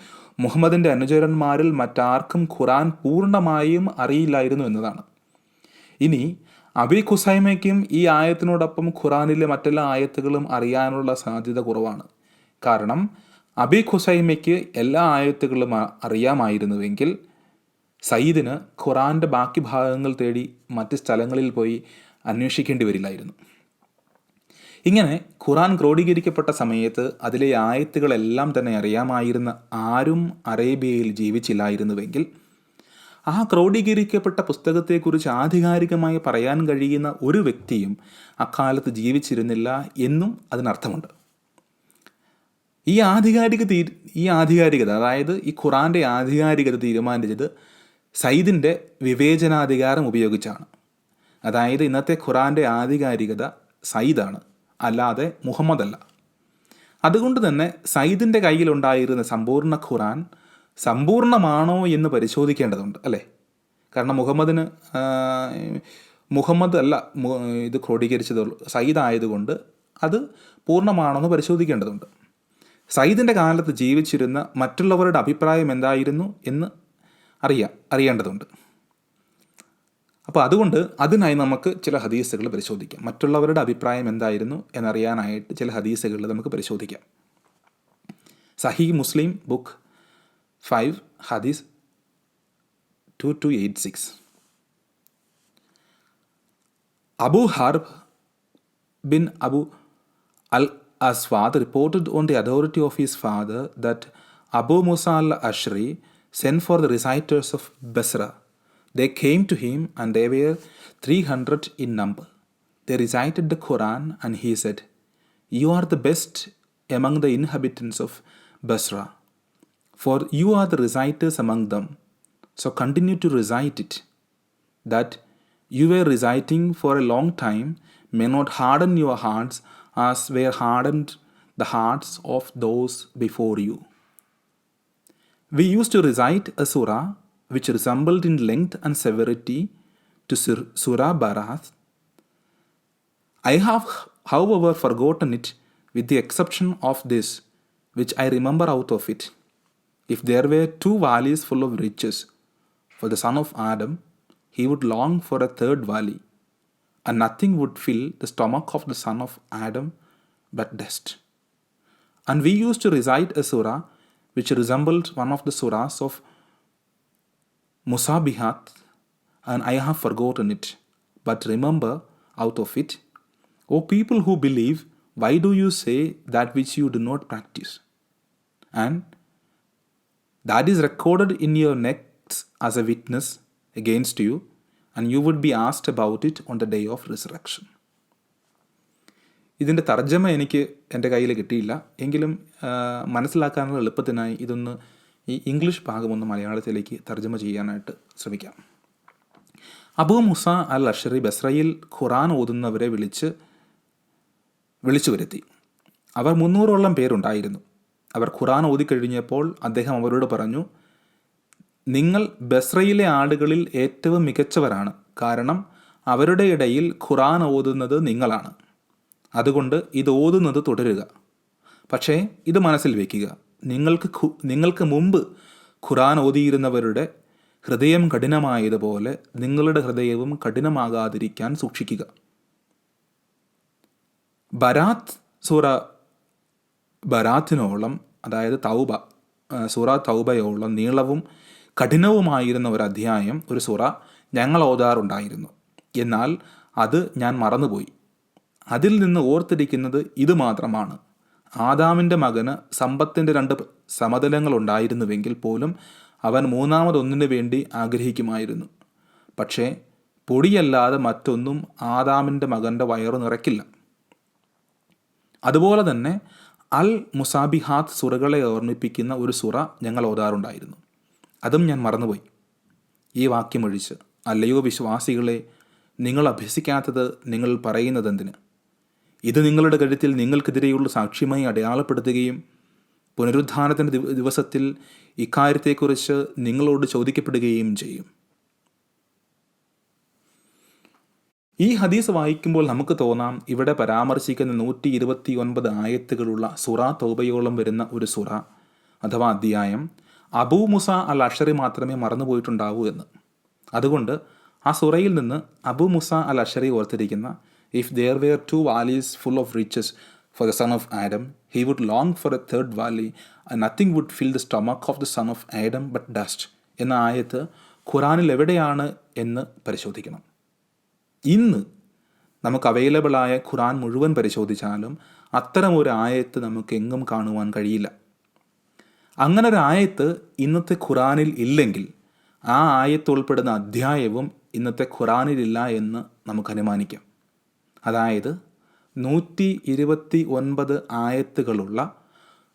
[SPEAKER 1] മുഹമ്മദിൻ്റെ അനുചരന്മാരിൽ മറ്റാർക്കും ഖുറാൻ പൂർണ്ണമായും അറിയില്ലായിരുന്നു എന്നതാണ്. ഇനി അബി ഖുസൈമയ്ക്കും ഈ ആയത്തിനോടൊപ്പം ഖുറാനിലെ മറ്റെല്ലാ ആയത്തുകളും അറിയാനുള്ള സാധ്യത കുറവാണ്. കാരണം അബി ഖുസൈമയ്ക്ക് എല്ലാ ആയത്തുകളും അറിയാമായിരുന്നുവെങ്കിൽ സയ്യിദിന് ഖുറാൻ്റെ ബാക്കി ഭാഗങ്ങൾ തേടി മറ്റ് സ്ഥലങ്ങളിൽ പോയി അന്വേഷിക്കേണ്ടി വരില്ലായിരുന്നു. ഇങ്ങനെ ഖുറാൻ ക്രോഡീകരിക്കപ്പെട്ട സമയത്ത് അതിലെ ആയത്തുകളെല്ലാം തന്നെ അറിയാമായിരുന്ന ആരും അറേബ്യയിൽ ജീവിച്ചില്ലായിരുന്നുവെങ്കിൽ ആ ക്രോഡീകരിക്കപ്പെട്ട പുസ്തകത്തെക്കുറിച്ച് ആധികാരികമായി പറയാൻ കഴിയുന്ന ഒരു വ്യക്തിയും അക്കാലത്ത് ജീവിച്ചിരുന്നില്ല എന്നും അതിനർത്ഥമുണ്ട്. ഈ ആധികാരികത അതായത് ഈ ഖുറാൻ്റെ ആധികാരികത തീരുമാനിച്ചത് സയ്യിദിൻ്റെ വിവേചനാധികാരം ഉപയോഗിച്ചാണ്. അതായത് ഇന്നത്തെ ഖുറാൻ്റെ ആധികാരികത സയ്യിദാണ്, അല്ലാതെ മുഹമ്മദ് അല്ല. അതുകൊണ്ട് തന്നെ സയ്യിദിൻ്റെ കയ്യിലുണ്ടായിരുന്ന സമ്പൂർണ്ണ ഖുറാൻ സമ്പൂർണ്ണമാണോ എന്ന് പരിശോധിക്കേണ്ടതുണ്ട്, അല്ലേ? കാരണം മുഹമ്മദ് അല്ല ഇത് ക്രോഡീകരിച്ചതുള്ളൂ, സയ്യിദ് ആയതുകൊണ്ട് അത് പൂർണ്ണമാണോ പരിശോധിക്കേണ്ടതുണ്ട്. സയ്യിദിൻ്റെ കാലത്ത് ജീവിച്ചിരുന്ന മറ്റുള്ളവരുടെ അഭിപ്രായം എന്തായിരുന്നു എന്ന് അറിയേണ്ടതുണ്ട്. അപ്പോൾ അതുകൊണ്ട് അതിനായി നമുക്ക് ചില ഹദീസുകൾ പരിശോധിക്കാം. മറ്റുള്ളവരുടെ അഭിപ്രായം എന്തായിരുന്നു എന്നറിയാനായിട്ട് ചില ഹദീസുകൾ നമുക്ക് പരിശോധിക്കാം. സഹീഹ് മുസ്ലിം ബുക്ക് 5 ഹദീസ് 2286. Abu Harb bin Abu al-Aswad reported on the authority of his father that Abu Musa al-Ashri sent for the reciters of Basra. They came to him and they were 300 in number. They recited the Quran and he said, "You are the best among the inhabitants of Basra, for you are the reciters among them. So continue to recite it. That you were reciting for a long time may not harden your hearts as were hardened the hearts of those before you." We used to recite a surah which resembled in length and severity to Surah Barath. I have, however, forgotten it with the exception of this, which I remember out of it. If there were 2 valleys full of riches for the son of Adam, he would long for a third valley, and nothing would fill the stomach of the son of Adam but dust. And we used to recite a surah which resembled one of the surahs of Musabihat, and I have forgotten it, but remember out of it. O people who believe, why do you say that which you do not practice? And that is recorded in your necks as a witness against you, and you would be asked about it on the day of resurrection. ഇതിൻ്റെ തർജ്ജമ എനിക്ക് എൻ്റെ കയ്യിൽ കിട്ടിയില്ല, എങ്കിലും മനസ്സിലാക്കാനുള്ള എളുപ്പത്തിനായി ഇതൊന്ന് ഈ ഇംഗ്ലീഷ് ഭാഗമൊന്ന് മലയാളത്തിലേക്ക് തർജ്ജമ ചെയ്യാനായിട്ട് ശ്രമിക്കാം. അബൂ മുസ അൽ അഷ്അരി ബസ്രയിൽ ഖുറാൻ ഓതുന്നവരെ വിളിച്ചു വരുത്തി. അവർ 300ഓളം പേരുണ്ടായിരുന്നു. അവർ ഖുറാൻ ഓതിക്കഴിഞ്ഞപ്പോൾ അദ്ദേഹം അവരോട് പറഞ്ഞു, നിങ്ങൾ ബസ്രയിലെ ആളുകളിൽ ഏറ്റവും മികച്ചവരാണ്, കാരണം അവരുടെ ഇടയിൽ ഖുറാൻ ഓതുന്നത് നിങ്ങളാണ്. അതുകൊണ്ട് ഇത് ഓതുന്നത് തുടരുക. പക്ഷേ ഇത് മനസ്സിൽ വയ്ക്കുക, നിങ്ങൾക്ക് മുമ്പ് ഖുറാൻ ഓതിയിരുന്നവരുടെ ഹൃദയം കഠിനമായതുപോലെ നിങ്ങളുടെ ഹൃദയവും കഠിനമാകാതിരിക്കാൻ സൂക്ഷിക്കുക. ബരാത്തിനോളം, അതായത് സൂറ തൗബയോളം നീളവും കഠിനവുമായിരുന്ന ഒരു അധ്യായം, ഒരു സൂറ ഞങ്ങൾ ഓതാറുണ്ടായിരുന്നു. എന്നാൽ അത് ഞാൻ മറന്നുപോയി. അതിൽ നിന്ന് ഓർത്തിരിക്കുന്നത് ഇത് മാത്രമാണ്: ആദാമിൻ്റെ മകന് സമ്പത്തിൻ്റെ 2 സമതലങ്ങളുണ്ടായിരുന്നുവെങ്കിൽ പോലും അവൻ മൂന്നാമതൊന്നിനു വേണ്ടി ആഗ്രഹിക്കുമായിരുന്നു. പക്ഷേ പൊടിയല്ലാതെ മറ്റൊന്നും ആദാമിൻ്റെ മകൻ്റെ വയറു നിറയ്ക്കില്ല. അതുപോലെ തന്നെ അൽ മുസാബിഹാത്ത് സുറകളെ ഓർമ്മിപ്പിക്കുന്ന ഒരു സുറ ഞങ്ങൾ ഓതാറുണ്ടായിരുന്നു. അതും ഞാൻ മറന്നുപോയി. ഈ വാക്യമൊഴിച്ച്, അല്ലയോ വിശ്വാസികളെ, നിങ്ങൾ അഭ്യസിക്കാത്തത് നിങ്ങൾ പറയുന്നതെന്തിന്? ഇത് നിങ്ങളുടെ കഴുത്തിൽ നിങ്ങൾക്കെതിരെയുള്ള സാക്ഷ്യമായി അടയാളപ്പെടുത്തുകയും പുനരുത്ഥാനത്തിൻ്റെ ദിവസത്തിൽ ഇക്കാര്യത്തെക്കുറിച്ച് നിങ്ങളോട് ചോദിക്കപ്പെടുകയും ചെയ്യും. ഈ ഹദീസ് വായിക്കുമ്പോൾ നമുക്ക് തോന്നാം, ഇവിടെ പരാമർശിക്കുന്ന 129 ആയത്തുകളുള്ള സൂറ തൗബയോളം വരുന്ന ഒരു സൂറ അഥവാ അധ്യായം അബൂ മുസ അൽ അഷ്അരി മാത്രമേ മറന്നുപോയിട്ടുണ്ടാവൂ എന്ന്. അതുകൊണ്ട് ആ സൂറയിൽ നിന്ന് അബൂ മുസ അൽ Ashari ഓർത്തിരിക്കുന്ന "If there were 2 valleys full of riches for the son of Adam, he would long for a third valley, and nothing would fill the stomach of the son of Adam but dust" എന്ന ആയത്ത് ഖുറാനിൽ എവിടെയാണ് എന്ന് പരിശോധിക്കണം. ഇന്ന് നമുക്ക് അവൈലബിളായ ഖുറാൻ മുഴുവൻ പരിശോധിച്ചാലും അത്തരം ഒരു ആയത്ത് നമുക്ക് എങ്ങും കാണുവാൻ കഴിയില്ല. അങ്ങനെ ഒരു ആയത്ത് ഇന്നത്തെ ഖുറാനിൽ ഇല്ലെങ്കിൽ ആ ആയത്ത് ഉൾപ്പെടുന്ന അധ്യായവും ഇന്നത്തെ ഖുറാനിലില്ല എന്ന് നമുക്ക് അനുമാനിക്കാം. അതായത് 129 ആയത്തുകളുള്ള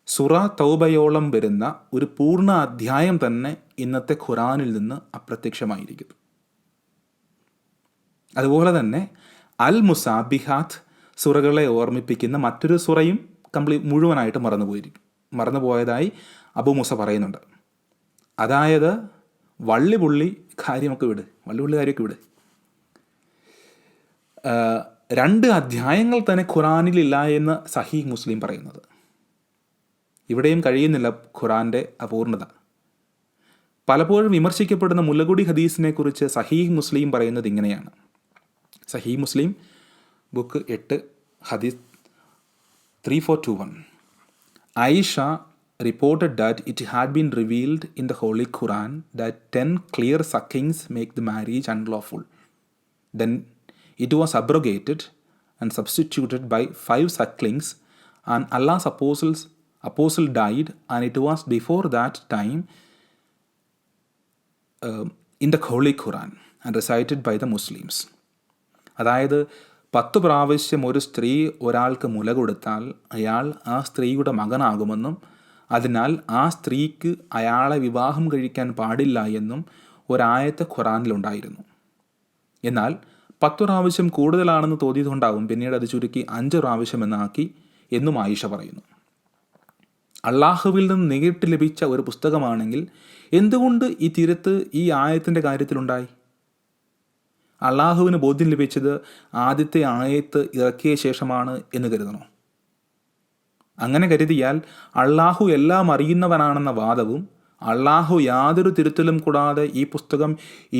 [SPEAKER 1] സുറ തൗബയോളം വരുന്ന ഒരു പൂർണ്ണ അധ്യായം തന്നെ ഇന്നത്തെ ഖുറാനിൽ നിന്ന് അപ്രത്യക്ഷമായിരിക്കുന്നു. അതുപോലെ തന്നെ അൽ മുസാബിഹാത്ത് സുറകളെ ഓർമ്മിപ്പിക്കുന്ന മറ്റൊരു സുറയും മുഴുവനായിട്ട് മറന്നുപോയതായി അബു മൂസ പറയുന്നുണ്ട്. അതായത് വള്ളിപുള്ളി കാര്യമൊക്കെ വിട്. 2 അധ്യായങ്ങൾ തന്നെ ഖുറാനിലില്ല എന്ന് സഹീഹ് മുസ്ലിം പറയുന്നത്. ഇവിടെയും കഴിയുന്നില്ല ഖുറാൻ്റെ അപൂർണത. പലപ്പോഴും വിമർശിക്കപ്പെടുന്ന മുലകുടി ഹദീസിനെ കുറിച്ച് സഹീഹ് മുസ്ലിം പറയുന്നത് ഇങ്ങനെയാണ്. സഹീഹ് മുസ്ലിം ബുക്ക് 8 ഹദീസ് 3421. Ayisha reported that it had been revealed in the Holy Quran that 10 clear suckings make the marriage unlawful. Then it was abrogated and substituted by 5 sucklings, and Allah's apostle died, and it was before that time in the Holy Quran and recited by the Muslims. അതായത് 10 പ്രാവശ്യം ഒരു സ്ത്രീ ഒരാൾക്ക് മുല കൊടുത്താൽ അയാൾ ആ സ്ത്രീയുടെ മകനാകുമെന്നും അതിനാൽ ആ സ്ത്രീക്ക് അയാളെ വിവാഹം കഴിക്കാൻ പാടില്ല എന്നും ഒരായത്ത് ഖുറാനിലുണ്ടായിരുന്നു. എന്നാൽ 10 പ്രാവശ്യം കൂടുതലാണെന്ന് തോന്നിയതുകൊണ്ടാവും പിന്നീട് അത് ചുരുക്കി 5 പ്രാവശ്യം എന്നാക്കി എന്നും ആയിഷ പറയുന്നു. അള്ളാഹുവിൽ നിന്ന് നേരിട്ട് ലഭിച്ച ഒരു പുസ്തകമാണെങ്കിൽ എന്തുകൊണ്ട് ഈ തിരുത്ത് ഈ ആയത്തിൻ്റെ കാര്യത്തിലുണ്ടായി? അള്ളാഹുവിന് ബോധ്യം ലഭിച്ചത് ആദ്യത്തെ ആയത്ത് ഇറക്കിയ ശേഷമാണ് എന്ന് കരുതണോ? അങ്ങനെ കരുതിയാൽ അള്ളാഹു എല്ലാം അറിയുന്നവനാണെന്ന വാദവും അള്ളാഹു യാതൊരു തിരുത്തലും കൂടാതെ ഈ പുസ്തകം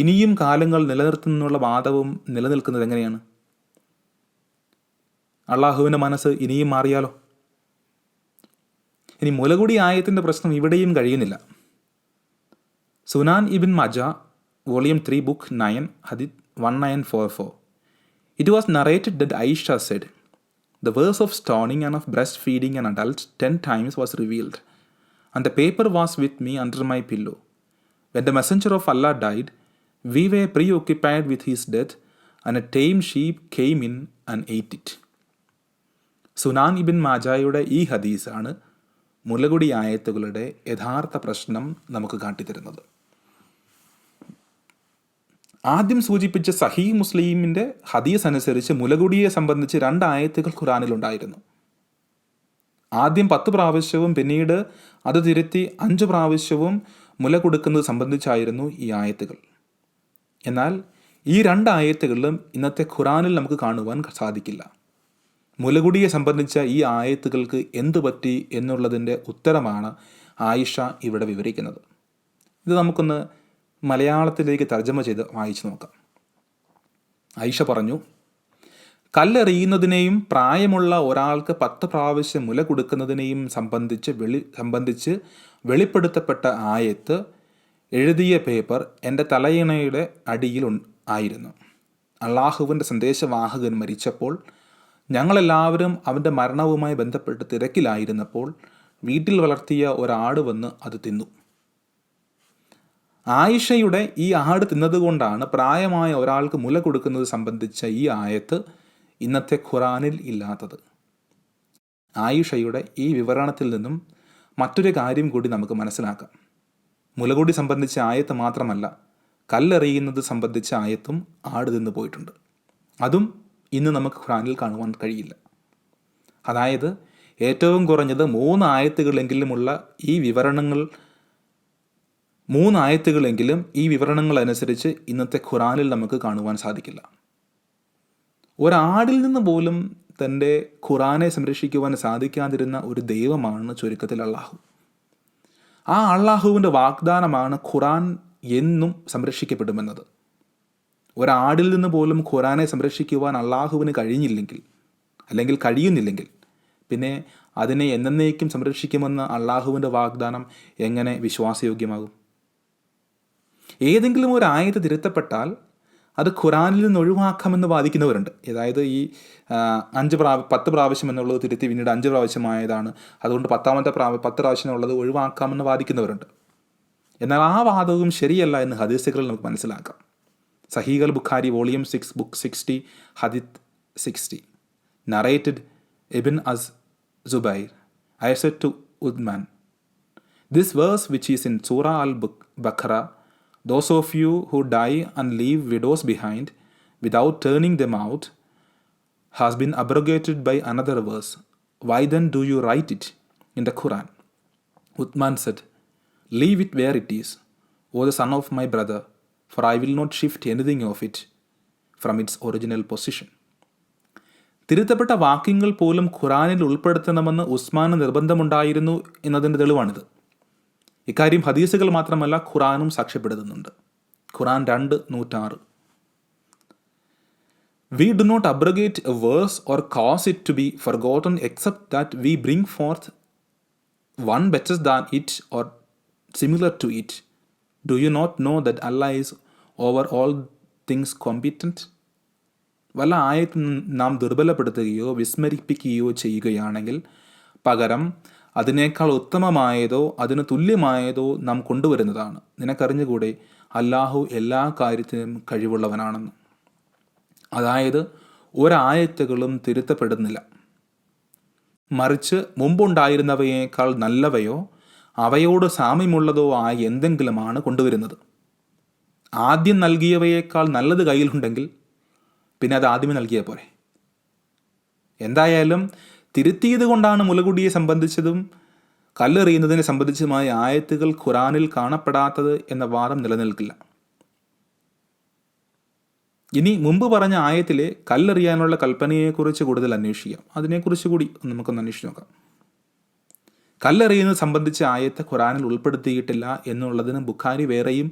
[SPEAKER 1] ഇനിയും കാലങ്ങൾ നിലനിർത്തുന്നുള്ള വാദവും നിലനിൽക്കുന്നത് എങ്ങനെയാണ്? അള്ളാഹുവിൻ്റെ മനസ്സ് ഇനിയും മാറിയാലോ? ഇനി മുലകുടി ആയത്തിൻ്റെ പ്രശ്നം ഇവിടെയും കഴിയുന്നില്ല. സുനാൻ ഇബിൻ മജ വോളിയം 3 ബുക്ക് 9 ഹദീസ് 1944. It was narrated that Aisha said, "The verse of stoning and of breastfeeding an adult 10 times was revealed, and the paper was with me under my pillow. When the messenger of Allah died, we were preoccupied with his death, and a tame sheep came in and ate it." സുനാൻ ഇബിൻ മാജായുടെ ഈ ഹദീസാണ് മുലകുടി ആയത്തുകളുടെ യഥാർത്ഥ പ്രശ്നം നമുക്ക് കാട്ടിത്തരുന്നത്. ആദ്യം സൂചിപ്പിച്ച സഹീഹ് മുസ്ലിമിൻ്റെ ഹദീസ് അനുസരിച്ച് മുലകുടിയെ സംബന്ധിച്ച് 2 ആയത്തുകൾ ഖുറാനിലുണ്ടായിരുന്നു. ആദ്യം 10 പ്രാവശ്യവും പിന്നീട് അത് തിരുത്തി 5 പ്രാവശ്യവും മുല കൊടുക്കുന്നത് സംബന്ധിച്ചായിരുന്നു ഈ ആയത്തുകൾ. എന്നാൽ ഈ 2 ആയത്തുകളിലും ഇന്നത്തെ ഖുറാനിൽ നമുക്ക് കാണുവാൻ സാധിക്കില്ല. മുലകുടിയെ സംബന്ധിച്ച ഈ ആയത്തുകൾക്ക് എന്തു പറ്റി എന്നുള്ളതിൻ്റെ ഉത്തരമാണ് ആയിഷ ഇവിടെ വിവരിക്കുന്നത്. ഇത് നമുക്കൊന്ന് മലയാളത്തിലേക്ക് തർജ്ജമ ചെയ്ത് വായിച്ചു നോക്കാം. ആയിഷ പറഞ്ഞു, കല്ലെറിയുന്നതിനെയും പ്രായമുള്ള ഒരാൾക്ക് 10 പ്രാവശ്യം മുല കൊടുക്കുന്നതിനെയും സംബന്ധിച്ച് വെളിപ്പെടുത്തപ്പെട്ട ആയത്ത് എഴുതിയ പേപ്പർ എൻ്റെ തലയിണയുടെ അടിയിൽ ആയിരുന്നു. അള്ളാഹുവിൻ്റെ സന്ദേശവാഹകൻ മരിച്ചപ്പോൾ ഞങ്ങളെല്ലാവരും അവൻ്റെ മരണവുമായി ബന്ധപ്പെട്ട് തിരക്കിലായിരുന്നപ്പോൾ വീട്ടിൽ വളർത്തിയ ഒരാട് വന്ന് അത് തിന്നു. ആയിഷയുടെ ഈ ആട് തിന്നതുകൊണ്ടാണ് പ്രായമായ ഒരാൾക്ക് മുല കൊടുക്കുന്നത് സംബന്ധിച്ച ഈ ആയത്ത് ഇന്നത്തെ ഖുറാനിൽ ഇല്ലാത്തത്. ആയിഷയുടെ ഈ വിവരണത്തിൽ നിന്നും മറ്റൊരു കാര്യം കൂടി നമുക്ക് മനസ്സിലാക്കാം. മുലകുടി സംബന്ധിച്ച ആയത്ത് മാത്രമല്ല, കല്ലെറിയുന്നത് സംബന്ധിച്ച ആയത്തും ആട് തിന്നു പോയിട്ടുണ്ട്. അതും ഇന്ന് നമുക്ക് ഖുറാനിൽ കാണുവാൻ കഴിയില്ല. അതായത് ഏറ്റവും കുറഞ്ഞത് 3 ആയത്തുകളെങ്കിലുമുള്ള ഈ വിവരണങ്ങൾ അനുസരിച്ച് ഇന്നത്തെ ഖുറാനിൽ നമുക്ക് കാണുവാൻ സാധിക്കില്ല. ഒരാടിൽ നിന്ന് പോലും തൻ്റെ ഖുറാനെ സംരക്ഷിക്കുവാൻ സാധിക്കാതിരുന്ന ഒരു ദൈവമാണ് ചുരുക്കത്തിൽ അള്ളാഹു. ആ അള്ളാഹുവിൻ്റെ വാഗ്ദാനമാണ് ഖുറാൻ എന്നും സംരക്ഷിക്കപ്പെടുമെന്നത്. ഒരാടിൽ നിന്ന് പോലും ഖുറാനെ സംരക്ഷിക്കുവാൻ അള്ളാഹുവിന് കഴിയുന്നില്ലെങ്കിൽ പിന്നെ അതിനെ എന്നേക്കും സംരക്ഷിക്കുമെന്ന അള്ളാഹുവിൻ്റെ വാഗ്ദാനം എങ്ങനെ വിശ്വാസയോഗ്യമാകും? ഏതെങ്കിലും ഒരു ആയത്ത് തിരുത്തപ്പെട്ടാൽ അത് ഖുറാനിൽ നിന്ന് ഒഴിവാക്കാമെന്ന് വാദിക്കുന്നവരുണ്ട്. അതായത് ഈ 10 പ്രാവശ്യം എന്നുള്ളത് തിരുത്തി പിന്നീട് 5 പ്രാവശ്യമായതാണ്, അതുകൊണ്ട് 10 പ്രാവശ്യമുള്ളത് ഒഴിവാക്കാമെന്ന് വാദിക്കുന്നവരുണ്ട്. എന്നാൽ ആ വാദവും ശരിയല്ല എന്ന് ഹദീസുകളിൽ നമുക്ക് മനസ്സിലാക്കാം. Sahih al Bukhari volume 6 book 60 ഹദീത്ത് 60 narrated Ibn Az-Zubayr, I said to Uthman, this verse which is in Surah Al-Baqarah, those of you who die and leave widows behind without turning them out, has been abrogated by another verse. Why then do you write it in the Quran? Uthman said, leave it where it is, O the son of my brother, for I will not shift anything of it from its original position. തിരുത്തപ്പെട്ട വാക്യങ്ങൾ പോലും ഖുറാനിൽ ഉൾപ്പെടുത്തണമെന്ന് ഉസ്മാന് നിർബന്ധമുണ്ടായിരുന്നു എന്നതിൻ്റെ തെളിവാണിത്. ഇക്കാര്യം ഹദീസുകൾ മാത്രമല്ല ഖുറാനും സാക്ഷ്യപ്പെടുത്തുന്നുണ്ട്. ഖുറാൻ 2:106. We do not abrogate a verse or cause it to be forgotten except that we bring forth one better than it or similar to it. Do you not know that Allah is over all things competent? വല്ല ആയത്തും നാം ദുർബലപ്പെടുത്തുകയോ വിസ്മരിപ്പിക്കുകയോ ചെയ്യുകയാണെങ്കിൽ പകരം അതിനേക്കാൾ ഉത്തമമായതോ അതിന് തുല്യമായതോ നാം കൊണ്ടുവരുന്നതാണ്. നിനക്കറിഞ്ഞുകൂടെ അല്ലാഹു എല്ലാ കാര്യത്തിനും കഴിവുള്ളവനാണെന്ന്. അതായത് ഒരായത്തുകളും തിരുത്തപ്പെടുന്നില്ല, മറിച്ച് മുമ്പുണ്ടായിരുന്നവയേക്കാൾ നല്ലവയോ അവയോട് സാമ്യമുള്ളതോ ആയ എന്തെങ്കിലുമാണ് കൊണ്ടുവരുന്നത്. ആദ്യം നൽകിയവയേക്കാൾ നല്ലത് കയ്യിലുണ്ടെങ്കിൽ പിന്നെ അത് ആദ്യമേ നൽകിയാൽ പോരെ. എന്തായാലും തിരുത്തിയത് കൊണ്ടാണ് മുലകുടിയെ സംബന്ധിച്ചതും കല്ലെറിയുന്നതിനെ സംബന്ധിച്ചുമായ ആയത്തുകൾ ഖുറാനിൽ കാണപ്പെടാത്തത് എന്ന വാദം നിലനിൽക്കില്ല. ഇനി മുമ്പ് പറഞ്ഞ ആയത്തിലെ കല്ലെറിയാനുള്ള കൽപ്പനയെക്കുറിച്ച് കൂടുതൽ അന്വേഷിക്കാം. അതിനെക്കുറിച്ച് കൂടി നമുക്കൊന്ന് അന്വേഷിച്ച് നോക്കാം. കല്ലെറിയുന്നത് സംബന്ധിച്ച ആയത്ത് ഖുറാനിൽ ഉൾപ്പെടുത്തിയിട്ടില്ല എന്നുള്ളതിന് ബുഖാരി വേറെയും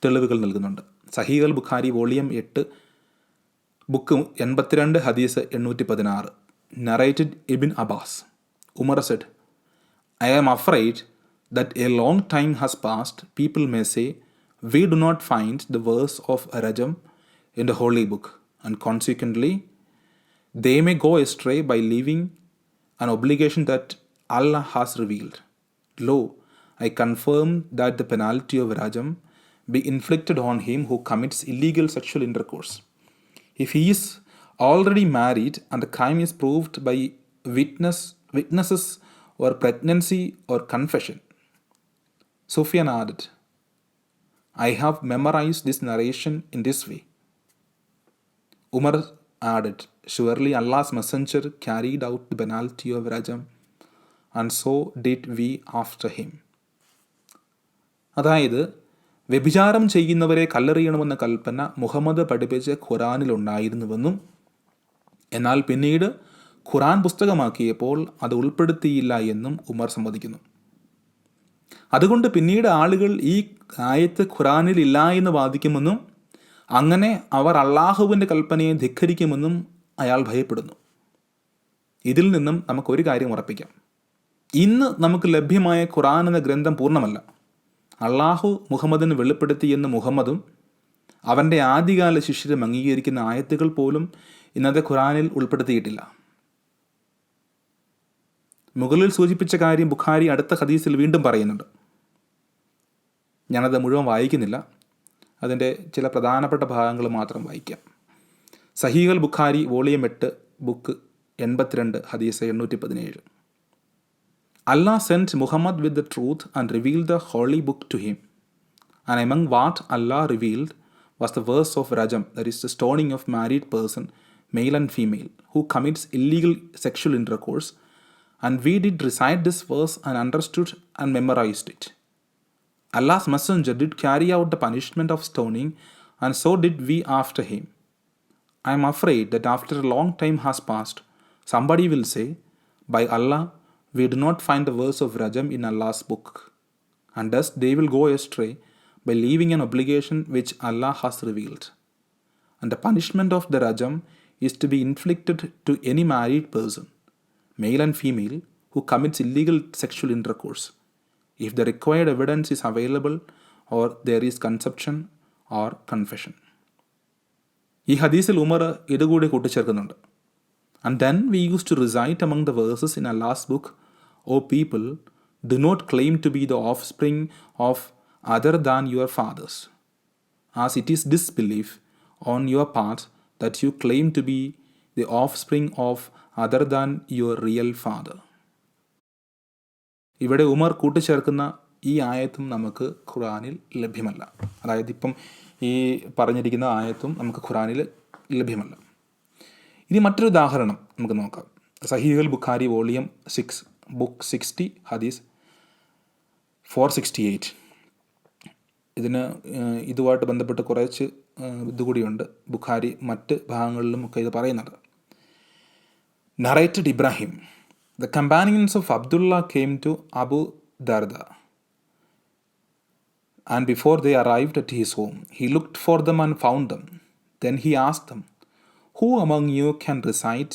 [SPEAKER 1] തെളിവുകൾ നൽകുന്നുണ്ട്. സഹീഹ് അൽ ബുഖാരി വോളിയം 8 ബുക്ക് 82 ഹദീസ് 816 narrated Ibn Abbas. Umar said, I am afraid that a long time has passed, people may say, we do not find the verse of Rajam in the holy book, and consequently they may go astray by leaving an obligation that Allah has revealed. Lo, I confirm that the penalty of Rajam be inflicted on him who commits illegal sexual intercourse. If he is already married and the crime is proved by witnesses or pregnancy or confession. Sufyan added, I have memorized this narration in this way. Umar added, surely Allah's messenger carried out the penalty of Rajam, and so did we after him. അതായത് വ്യഭിചാരം ചെയ്യുന്നവരെ കല്ലെറിയണമെന്ന കൽപ്പന മുഹമ്മദ് പഠിപ്പിച്ച ഖുറാനിലുണ്ടായിരുന്നുവെന്നും എന്നാൽ പിന്നീട് ഖുറാൻ പുസ്തകമാക്കിയപ്പോൾ അത് ഉൾപ്പെടുത്തിയില്ല എന്നും ഉമർ സമ്മതിക്കുന്നു. അതുകൊണ്ട് പിന്നീട് ആളുകൾ ഈ ആയത്ത് ഖുറാനിൽ ഇല്ല എന്ന് വാദിക്കുമെന്നും അങ്ങനെ അവർ അള്ളാഹുവിൻ്റെ കൽപ്പനയെ ധിക്കരിക്കുമെന്നും അയാൾ ഭയപ്പെടുന്നു. ഇതിൽ നിന്നും നമുക്കൊരു കാര്യം ഉറപ്പിക്കാം. ഇന്ന് നമുക്ക് ലഭ്യമായ ഖുറാൻ എന്ന ഗ്രന്ഥം പൂർണ്ണമല്ല. അള്ളാഹു മുഹമ്മദിന് വെളിപ്പെടുത്തിയെന്ന് മുഹമ്മദും അവൻ്റെ ആദ്യകാല ശിഷ്യരും അംഗീകരിക്കുന്ന ആയത്തുകൾ പോലും ഇന്നത്തെ ഖുറാനിൽ ഉൾപ്പെടുത്തിയിട്ടില്ല. മുകളിൽ സൂചിപ്പിച്ച കാര്യം ബുഖാരി അടുത്ത ഹദീസിൽ വീണ്ടും പറയുന്നുണ്ട്. ഞാനത് മുഴുവൻ വായിക്കുന്നില്ല, അതിൻ്റെ ചില പ്രധാനപ്പെട്ട ഭാഗങ്ങൾ മാത്രം വായിക്കാം. സഹീഹ് അൽ ബുഖാരി വോളിയം 8 ബുക്ക് 82 ഹദീസ് 817. Allah sent Muhammad with the truth and revealed the holy book to him. And among what Allah revealed was the verse of Rajam, that is the stoning of married person, male and female, who commits illegal sexual intercourse. And we did recite this verse and understood and memorized it. Allah's messenger did carry out the punishment of stoning, and so did we after him. I am afraid that after a long time has passed, somebody will say, by Allah, we do not find the verse of Rajam in Allah's book. And thus they will go astray by leaving an obligation which Allah has revealed. And the punishment of the Rajam is to be inflicted to any married person, male and female, who commits illegal sexual intercourse, if the required evidence is available or there is conception or confession. ഈ ഹദീസിൽ ഉമർ ഇതുകൂടി കൂട്ടിച്ചേർക്കുന്നുണ്ട്. And then we used to recite among the verses in Allah's book, O people, do not claim to be the offspring of other than your fathers, as it is disbelief on your part that you claim to be the offspring of other than your real father. ഇവിടെ ഉമർ കൂട്ടിച്ചേർക്കുന്ന ഈ ആയത്തും നമുക്ക് ഖുറാനിൽ ലഭ്യമല്ല. അതായത് ഇപ്പം ഈ പറഞ്ഞിരിക്കുന്ന ആയത്തും നമുക്ക് ഖുറാനിൽ ലഭ്യമല്ല. ഇനി മറ്റൊരു ഉദാഹരണം നമുക്ക് നോക്കാം. സഹീഹുൽ ബുഖാരി വോളിയം 6 ബുക്ക് 60 ഹദീസ് 468. ഇതിന് ഇതുമായിട്ട് ബന്ധപ്പെട്ട് കുറച്ച് ഇതുകൂടിയുണ്ട്. ബുഖാരി മറ്റ് ഭാഗങ്ങളിലും ഒക്കെ ഇത് പറയുന്നുണ്ട്. Narrated Ibrahim, the companions of Abdullah came to Abu Darda, and before they arrived at his home, he looked for them and found them. Then he asked them, who among you can recite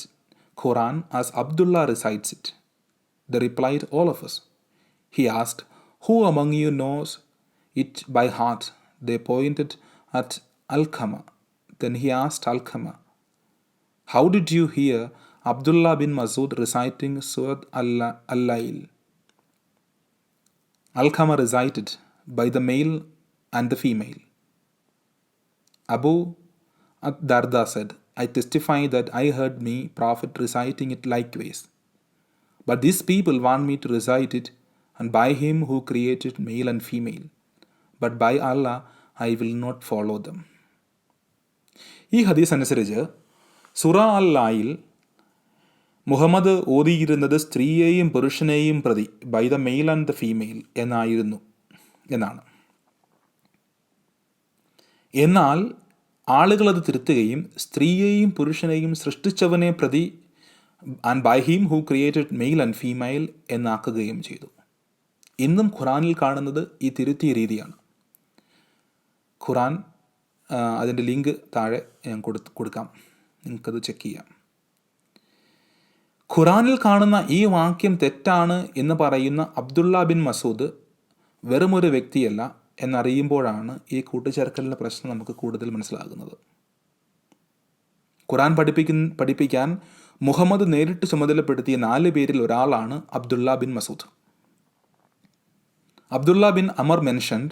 [SPEAKER 1] Quran as Abdullah recites it? They replied, all of us. He asked, who among you knows it by heart? They pointed at Alqama. Then he asked Alqama, how did you hear Abdullah bin Masud reciting Surat Al-Layl? Alqama recited by the male and the female. Abu Darda said, I testify that I heard me Prophet reciting it likewise. But these people want me to recite it, and by him who created male and female. But by Allah, I will not follow them. ഈ ഹദീസ് അനുസരിച്ച് സൂറ അൽ-ലായിൽ മുഹമ്മദ് ഓതിയിരുന്നത് സ്ത്രീയെയും പുരുഷനെയും പ്രതി by the male and the female എന്നാണ്. എന്നാൽ ആളുകളത് തിരുത്തുകയും സ്ത്രീയെയും പുരുഷനെയും സൃഷ്ടിച്ചവനെ പ്രതി and by him who created male and female എന്നാക്കുകയും ചെയ്തു. ഇന്നും ഖുറാനിൽ കാണുന്നത് ഈ തിരുത്തിയ രീതിയാണ്. ഖുറാൻ അതിൻ്റെ ലിങ്ക് താഴെ ഞാൻ കൊടുക്കാം, നിങ്ങൾക്കത് ചെക്ക് ചെയ്യാം. ഖുറാനിൽ കാണുന്ന ഈ വാക്യം തെറ്റാണ് എന്ന് പറയുന്ന അബ്ദുള്ള ബിൻ മസൂദ് വെറുമൊരു വ്യക്തിയല്ല എന്നറിയുമ്പോഴാണ് ഈ കൂട്ടിച്ചേർക്കലിൻ്റെ പ്രശ്നം നമുക്ക് കൂടുതൽ മനസ്സിലാകുന്നത്. ഖുറാൻ പഠിപ്പിക്കാൻ മുഹമ്മദ് നേരിട്ട് ചുമതലപ്പെടുത്തിയ 4 പേരിൽ ഒരാളാണ് Abdullah bin Masood. Abdullah bin Amr mentioned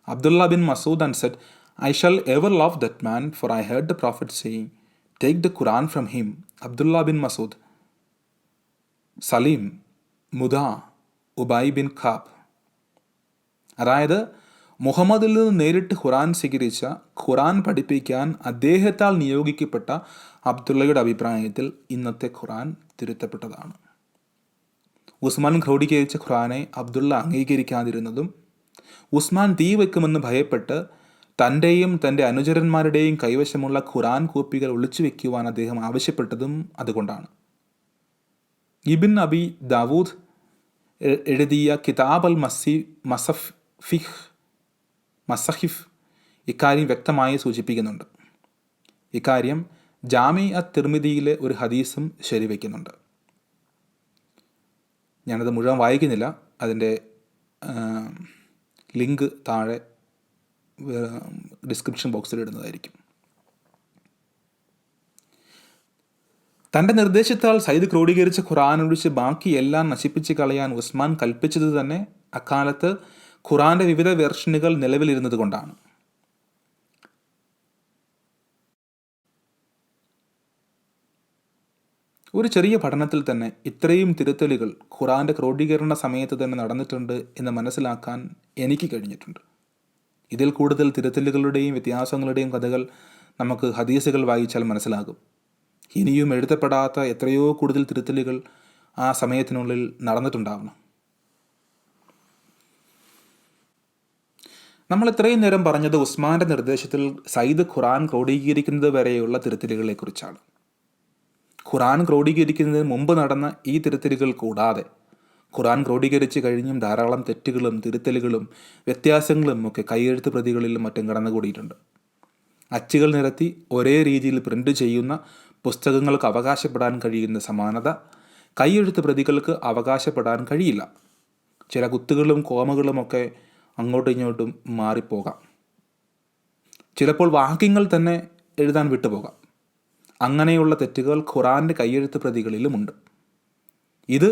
[SPEAKER 1] Abdullah bin Masud and said, I shall ever love that man, for I heard the Prophet saying, take the Quran from him. Abdullah bin Masud, Salim, Muda, Ubay bin Ka'b. അതായത് മുഹമ്മദിൽ നിന്ന് നേരിട്ട് ഖുറാൻ സ്വീകരിച്ച, ഖുറാൻ പഠിപ്പിക്കാൻ അദ്ദേഹത്താൽ നിയോഗിക്കപ്പെട്ട അബ്ദുള്ളയുടെ അഭിപ്രായത്തിൽ ഇന്നത്തെ ഖുറാൻ തിരുത്തപ്പെട്ടതാണ്. ഉസ്മാൻ ക്രോഡീകരിച്ച ഖുറാനെ അബ്ദുള്ള അംഗീകരിക്കാതിരുന്നതും ഉസ്മാൻ തീ വയ്ക്കുമെന്ന് ഭയപ്പെട്ട് തൻ്റെയും തൻ്റെ അനുചരന്മാരുടെയും കൈവശമുള്ള ഖുറാൻ കോപ്പികൾ ഒളിച്ചു വയ്ക്കുവാൻ അദ്ദേഹം ആവശ്യപ്പെട്ടതും അതുകൊണ്ടാണ്. ഇബിൻ അബി ദാവൂദ് എഴുതിയ കിതാബ് അൽ മസഹിഫ് ഇക്കാര്യം വ്യക്തമായി സൂചിപ്പിക്കുന്നുണ്ട്. ഇക്കാര്യം ജാമി അത്ത് തിർമിദിയിലെ ഒരു ഹദീസും ശരിവയ്ക്കുന്നുണ്ട്. ഞാനത് മുഴുവൻ വായിക്കുന്നില്ല, അതിൻ്റെ ലിങ്ക് താഴെ ഡിസ്ക്രിപ്ഷൻ ബോക്സിൽ ഇടുന്നതായിരിക്കും. തൻ്റെ നിർദ്ദേശത്താൽ സയ്യിദ് ക്രോഡീകരിച്ച ഖുറാൻ ഒഴിച്ച് ബാക്കിയെല്ലാം നശിപ്പിച്ച് കളയാൻ ഉസ്മാൻ കൽപ്പിച്ചത് തന്നെ അക്കാലത്ത് ഖുറാൻ്റെ വിവിധ വെർഷനുകൾ നിലവിലിരുന്നത് കൊണ്ടാണ്. ഒരു ചെറിയ പഠനത്തിൽ തന്നെ ഇത്രയും തിരുത്തലുകൾ ഖുറാൻ്റെ ക്രോഡീകരണ സമയത്ത് തന്നെ നടന്നിട്ടുണ്ട് എന്ന് മനസ്സിലാക്കാൻ എനിക്ക് കഴിഞ്ഞിട്ടുണ്ട്. ഇതിൽ കൂടുതൽ തിരുത്തലുകളുടെയും വ്യത്യാസങ്ങളുടെയും കഥകൾ നമുക്ക് ഹദീസുകൾ വായിച്ചാൽ മനസ്സിലാകും. ഇനിയും എഴുതപ്പെടാത്ത എത്രയോ കൂടുതൽ തിരുത്തലുകൾ ആ സമയത്തിനുള്ളിൽ നടന്നിട്ടുണ്ടാവണം. നമ്മൾ ഇത്രയും നേരം പറഞ്ഞത് ഉസ്മാൻ്റെ നിർദ്ദേശത്തിൽ സയ്യിദ് ഖുറാൻ ക്രോഡീകരിക്കുന്നത് വരെയുള്ള തിരുത്തലുകളെക്കുറിച്ചാണ്. ഖുറാൻ ക്രോഡീകരിക്കുന്നതിന് മുമ്പ് നടന്ന ഈ തിരുത്തലുകൾ കൂടാതെ ഖുറാൻ ക്രോഡീകരിച്ച് കഴിഞ്ഞും ധാരാളം തെറ്റുകളും തിരുത്തലുകളും വ്യത്യാസങ്ങളും ഒക്കെ കൈയെഴുത്ത് പ്രതികളിലും മറ്റും കടന്നുകൂടിയിട്ടുണ്ട്. അച്ചുകൾ നിരത്തി ഒരേ രീതിയിൽ പ്രിൻ്റ് ചെയ്യുന്ന പുസ്തകങ്ങൾക്ക് അവകാശപ്പെടാൻ കഴിയുന്ന സമാനത കൈയെഴുത്ത് പ്രതികൾക്ക് അവകാശപ്പെടാൻ കഴിയില്ല. ചില കുത്തുകളും കോമകളുമൊക്കെ അങ്ങോട്ടും ഇങ്ങോട്ടും മാറിപ്പോകാം. ചിലപ്പോൾ വാക്യങ്ങൾ തന്നെ എഴുതാൻ വിട്ടുപോകാം. അങ്ങനെയുള്ള തെറ്റുകൾ ഖുറാൻ്റെ കയ്യെഴുത്ത് പ്രതികളിലുമുണ്ട്. ഇത്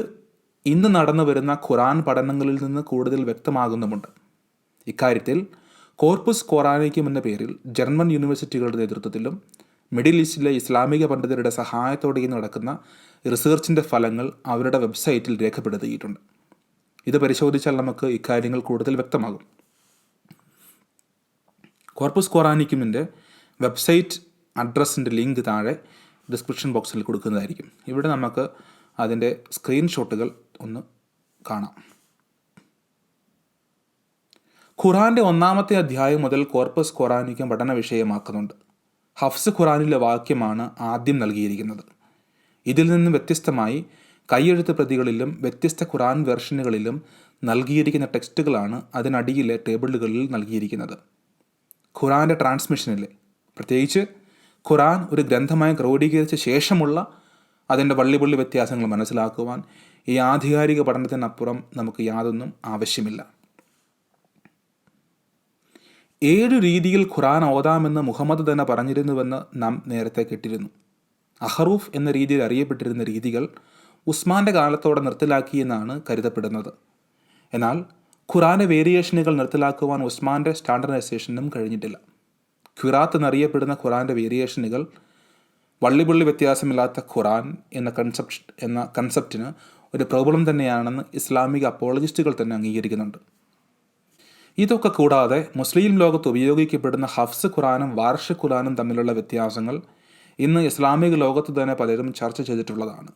[SPEAKER 1] ഇന്ന് നടന്നു വരുന്ന ഖുറാൻ പഠനങ്ങളിൽ നിന്ന് കൂടുതൽ വ്യക്തമാകുന്നുമുണ്ട്. ഇക്കാര്യത്തിൽ കോർപ്പസ് ഖുറാനിക്കും എന്ന പേരിൽ ജർമ്മൻ യൂണിവേഴ്സിറ്റികളുടെ നേതൃത്വത്തിലും മിഡിൽ ഈസ്റ്റിലെ ഇസ്ലാമിക പണ്ഡിതരുടെ സഹായത്തോടെയും നടക്കുന്ന റിസർച്ചിൻ്റെ ഫലങ്ങൾ അവരുടെ വെബ്സൈറ്റിൽ രേഖപ്പെടുത്തിയിട്ടുണ്ട്. ഇത് പരിശോധിച്ചാൽ നമുക്ക് ഇക്കാര്യങ്ങൾ കൂടുതൽ വ്യക്തമാകും. കോർപ്പസ് ഖുറാനിക്കുമിൻ്റെ വെബ്സൈറ്റ് അഡ്രസ്സിൻ്റെ ലിങ്ക് താഴെ ഡിസ്ക്രിപ്ഷൻ ബോക്സിൽ കൊടുക്കുന്നതായിരിക്കും. ഇവിടെ നമുക്ക് അതിൻ്റെ സ്ക്രീൻഷോട്ടുകൾ ഒന്ന് കാണാം. ഖുറാൻ്റെ 1-ാമത്തെ അധ്യായം മുതൽ കോർപ്പസ് ഖുറാനിക്കം പഠന വിഷയമാക്കുന്നുണ്ട്. ഹഫ്സ് ഖുറാനിലെ വാക്യമാണ് ആദ്യം നൽകിയിരിക്കുന്നത്. ഇതിൽ നിന്ന് വ്യത്യസ്തമായി കൈയെഴുത്ത് പ്രതികളിലും വ്യത്യസ്ത ഖുറാൻ വെർഷനുകളിലും നൽകിയിരിക്കുന്ന ടെക്സ്റ്റുകളാണ് അതിനടിയിലെ ടേബിളുകളിൽ നൽകിയിരിക്കുന്നത്. ഖുറാൻ്റെ ട്രാൻസ്മിഷനിലെ, പ്രത്യേകിച്ച് ഖുറാൻ ഒരു ഗ്രന്ഥമായി ക്രോഡീകരിച്ച ശേഷമുള്ള അതിൻ്റെ വള്ളിപുള്ളി വ്യത്യാസങ്ങൾ മനസ്സിലാക്കുവാൻ ഈ ആധികാരിക പഠനത്തിനപ്പുറം നമുക്ക് യാതൊന്നും ആവശ്യമില്ല. 7 രീതിയിൽ ഖുറാൻ ഓതാമെന്ന് മുഹമ്മദ് തന്നെ പറഞ്ഞിരുന്നുവെന്ന് നാം നേരത്തെ കേട്ടിരുന്നു. അഹറൂഫ് എന്ന രീതിയിൽ അറിയപ്പെട്ടിരുന്ന രീതികൾ ഉസ്മാൻ്റെ കാലത്തോടെ നിർത്തലാക്കിയെന്നാണ് കരുതപ്പെടുന്നത്. എന്നാൽ ഖുറാൻ്റെ വേരിയേഷനുകൾ നിർത്തലാക്കുവാൻ ഉസ്മാൻ്റെ സ്റ്റാൻഡർഡൈസേഷനും കഴിഞ്ഞിട്ടില്ല. ഖുറാത്ത് എന്നറിയപ്പെടുന്ന ഖുറാൻ്റെ വേരിയേഷനുകൾ വള്ളിപുള്ളി വ്യത്യാസമില്ലാത്ത ഖുറാൻ എന്ന കൺസെപ്റ്റിന് ഒരു പ്രോബ്ലം തന്നെയാണെന്ന് ഇസ്ലാമിക അപ്പോളജിസ്റ്റുകൾ തന്നെ അംഗീകരിക്കുന്നുണ്ട്. ഇതൊക്കെ കൂടാതെ മുസ്ലിം ലോകത്ത് ഉപയോഗിക്കപ്പെടുന്ന ഹഫ്സ് ഖുറാനും വാർഷിക് ഖുറാനും തമ്മിലുള്ള വ്യത്യാസങ്ങൾ ഇന്ന് ഇസ്ലാമിക ലോകത്ത് തന്നെ പലരും ചർച്ച ചെയ്തിട്ടുള്ളതാണ്.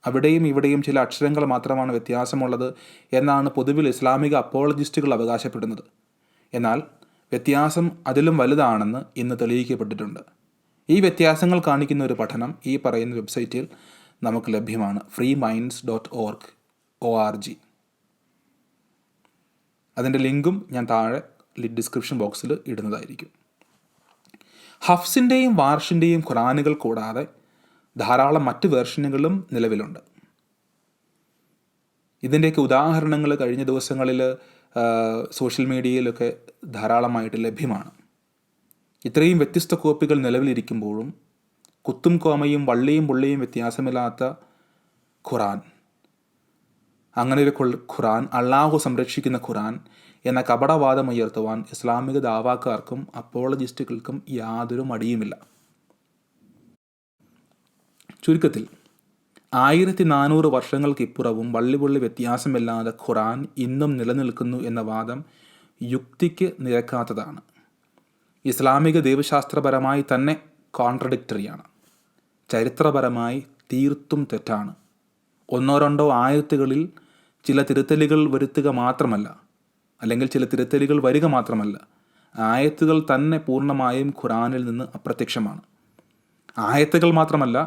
[SPEAKER 1] അവിടെയും ഇവിടെയും ചില അക്ഷരങ്ങൾ മാത്രമാണ് വ്യത്യാസമുള്ളത് എന്നാണ് പൊതുവിൽ ഇസ്ലാമിക അപ്പോളജിസ്റ്റുകൾ അവകാശപ്പെടുന്നത്. എന്നാൽ വ്യത്യാസം അതിലും വലുതാണെന്ന് ഇന്ന് തെളിയിക്കപ്പെട്ടിട്ടുണ്ട്. ഈ വ്യത്യാസങ്ങൾ കാണിക്കുന്ന ഒരു പഠനം ഈ പറയുന്ന വെബ്സൈറ്റിൽ നമുക്ക് ലഭ്യമാണ്. freeminds.org. അതിൻ്റെ ലിങ്കും ഞാൻ താഴെ ഡിസ്ക്രിപ്ഷൻ ബോക്സിൽ ഇടുന്നതായിരിക്കും. ഹഫ്സിൻ്റെയും വാർഷിൻ്റെയും ഖുറാനുകൾ കൂടാതെ ധാരാളം മറ്റ് വേർഷനുകളും നിലവിലുണ്ട്. ഇതിൻ്റെയൊക്കെ ഉദാഹരണങ്ങൾ കഴിഞ്ഞ ദിവസങ്ങളിൽ സോഷ്യൽ മീഡിയയിലൊക്കെ ധാരാളമായിട്ട് ലഭ്യമാണ്. ഇത്രയും വ്യത്യസ്ത കോപ്പികൾ നിലവിലിരിക്കുമ്പോഴും കുത്തും കോമയും വള്ളിയും പുള്ളിയും വ്യത്യാസമില്ലാത്ത ഖുറാൻ, അങ്ങനെ ഒരു ഖുറാൻ, അള്ളാഹു സംരക്ഷിക്കുന്ന ഖുറാൻ എന്ന കപടവാദം ഉയർത്തുവാൻ ഇസ്ലാമിക ദാവാക്കാർക്കും അപ്പോളജിസ്റ്റുകൾക്കും യാതൊരു മടിയുമില്ല. ചുരുക്കത്തിൽ 1400 വർഷങ്ങൾക്കിപ്പുറവും വള്ളിപുള്ളി വ്യത്യാസമില്ലാതെ ഖുറാൻ ഇന്നും നിലനിൽക്കുന്നു എന്ന വാദം യുക്തിക്ക് നിരക്കാത്തതാണ്. ഇസ്ലാമിക ദൈവശാസ്ത്രപരമായി തന്നെ കോൺട്രഡിക്ടറിയാണ്. ചരിത്രപരമായി തീർത്തും തെറ്റാണ്. 1-2 ആയത്തുകളിൽ ചില തിരുത്തലുകൾ വരുത്തുക മാത്രമല്ല, അല്ലെങ്കിൽ ചില തിരുത്തലുകൾ വരിക മാത്രമല്ല, ആയത്തുകൾ തന്നെ പൂർണ്ണമായും ഖുറാനിൽ നിന്ന് അപ്രത്യക്ഷമാണ്. ആയത്തുകൾ മാത്രമല്ല,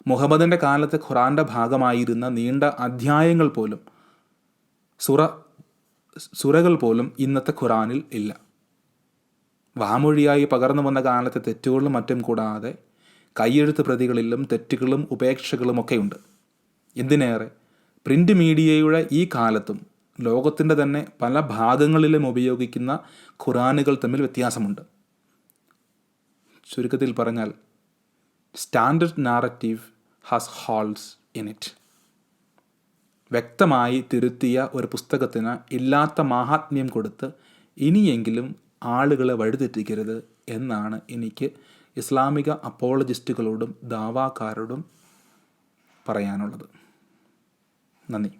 [SPEAKER 1] മുഹമ്മദിൻ്റെ കാലത്ത് ഖുറാൻ്റെ ഭാഗമായിരുന്ന നീണ്ട അധ്യായങ്ങൾ പോലും, സുറകൾ പോലും ഇന്നത്തെ ഖുറാനിൽ ഇല്ല. വാമൊഴിയായി പകർന്നു വന്ന കാലത്തെ തെറ്റുകളും മറ്റും കൂടാതെ കൈയെഴുത്ത് പ്രതികളിലും തെറ്റുകളും ഉപേക്ഷകളും ഒക്കെയുണ്ട്. എന്തിനേറെ, പ്രിൻ്റ് മീഡിയയുടെ ഈ കാലത്തും ലോകത്തിൻ്റെ തന്നെ പല ഭാഗങ്ങളിലും ഉപയോഗിക്കുന്ന ഖുറാനുകൾ തമ്മിൽ വ്യത്യാസമുണ്ട്. ചുരുക്കത്തിൽ പറഞ്ഞാൽ, standard narrative has holes in it. വ്യക്തമായി തിരുത്തിയ ഒരു പുസ്തകത്തിന് ഇല്ലാത്ത മാഹാത്മ്യം കൊടുത്ത് ഇനിയെങ്കിലും ആളുകളെ വഴിതെറ്റിക്കരുത് എന്നാണ് എനിക്ക് ഇസ്ലാമിക അപ്പോളജിസ്റ്റുകളോടും ദാവാക്കാരോടും പറയാനുള്ളത്. നന്ദി.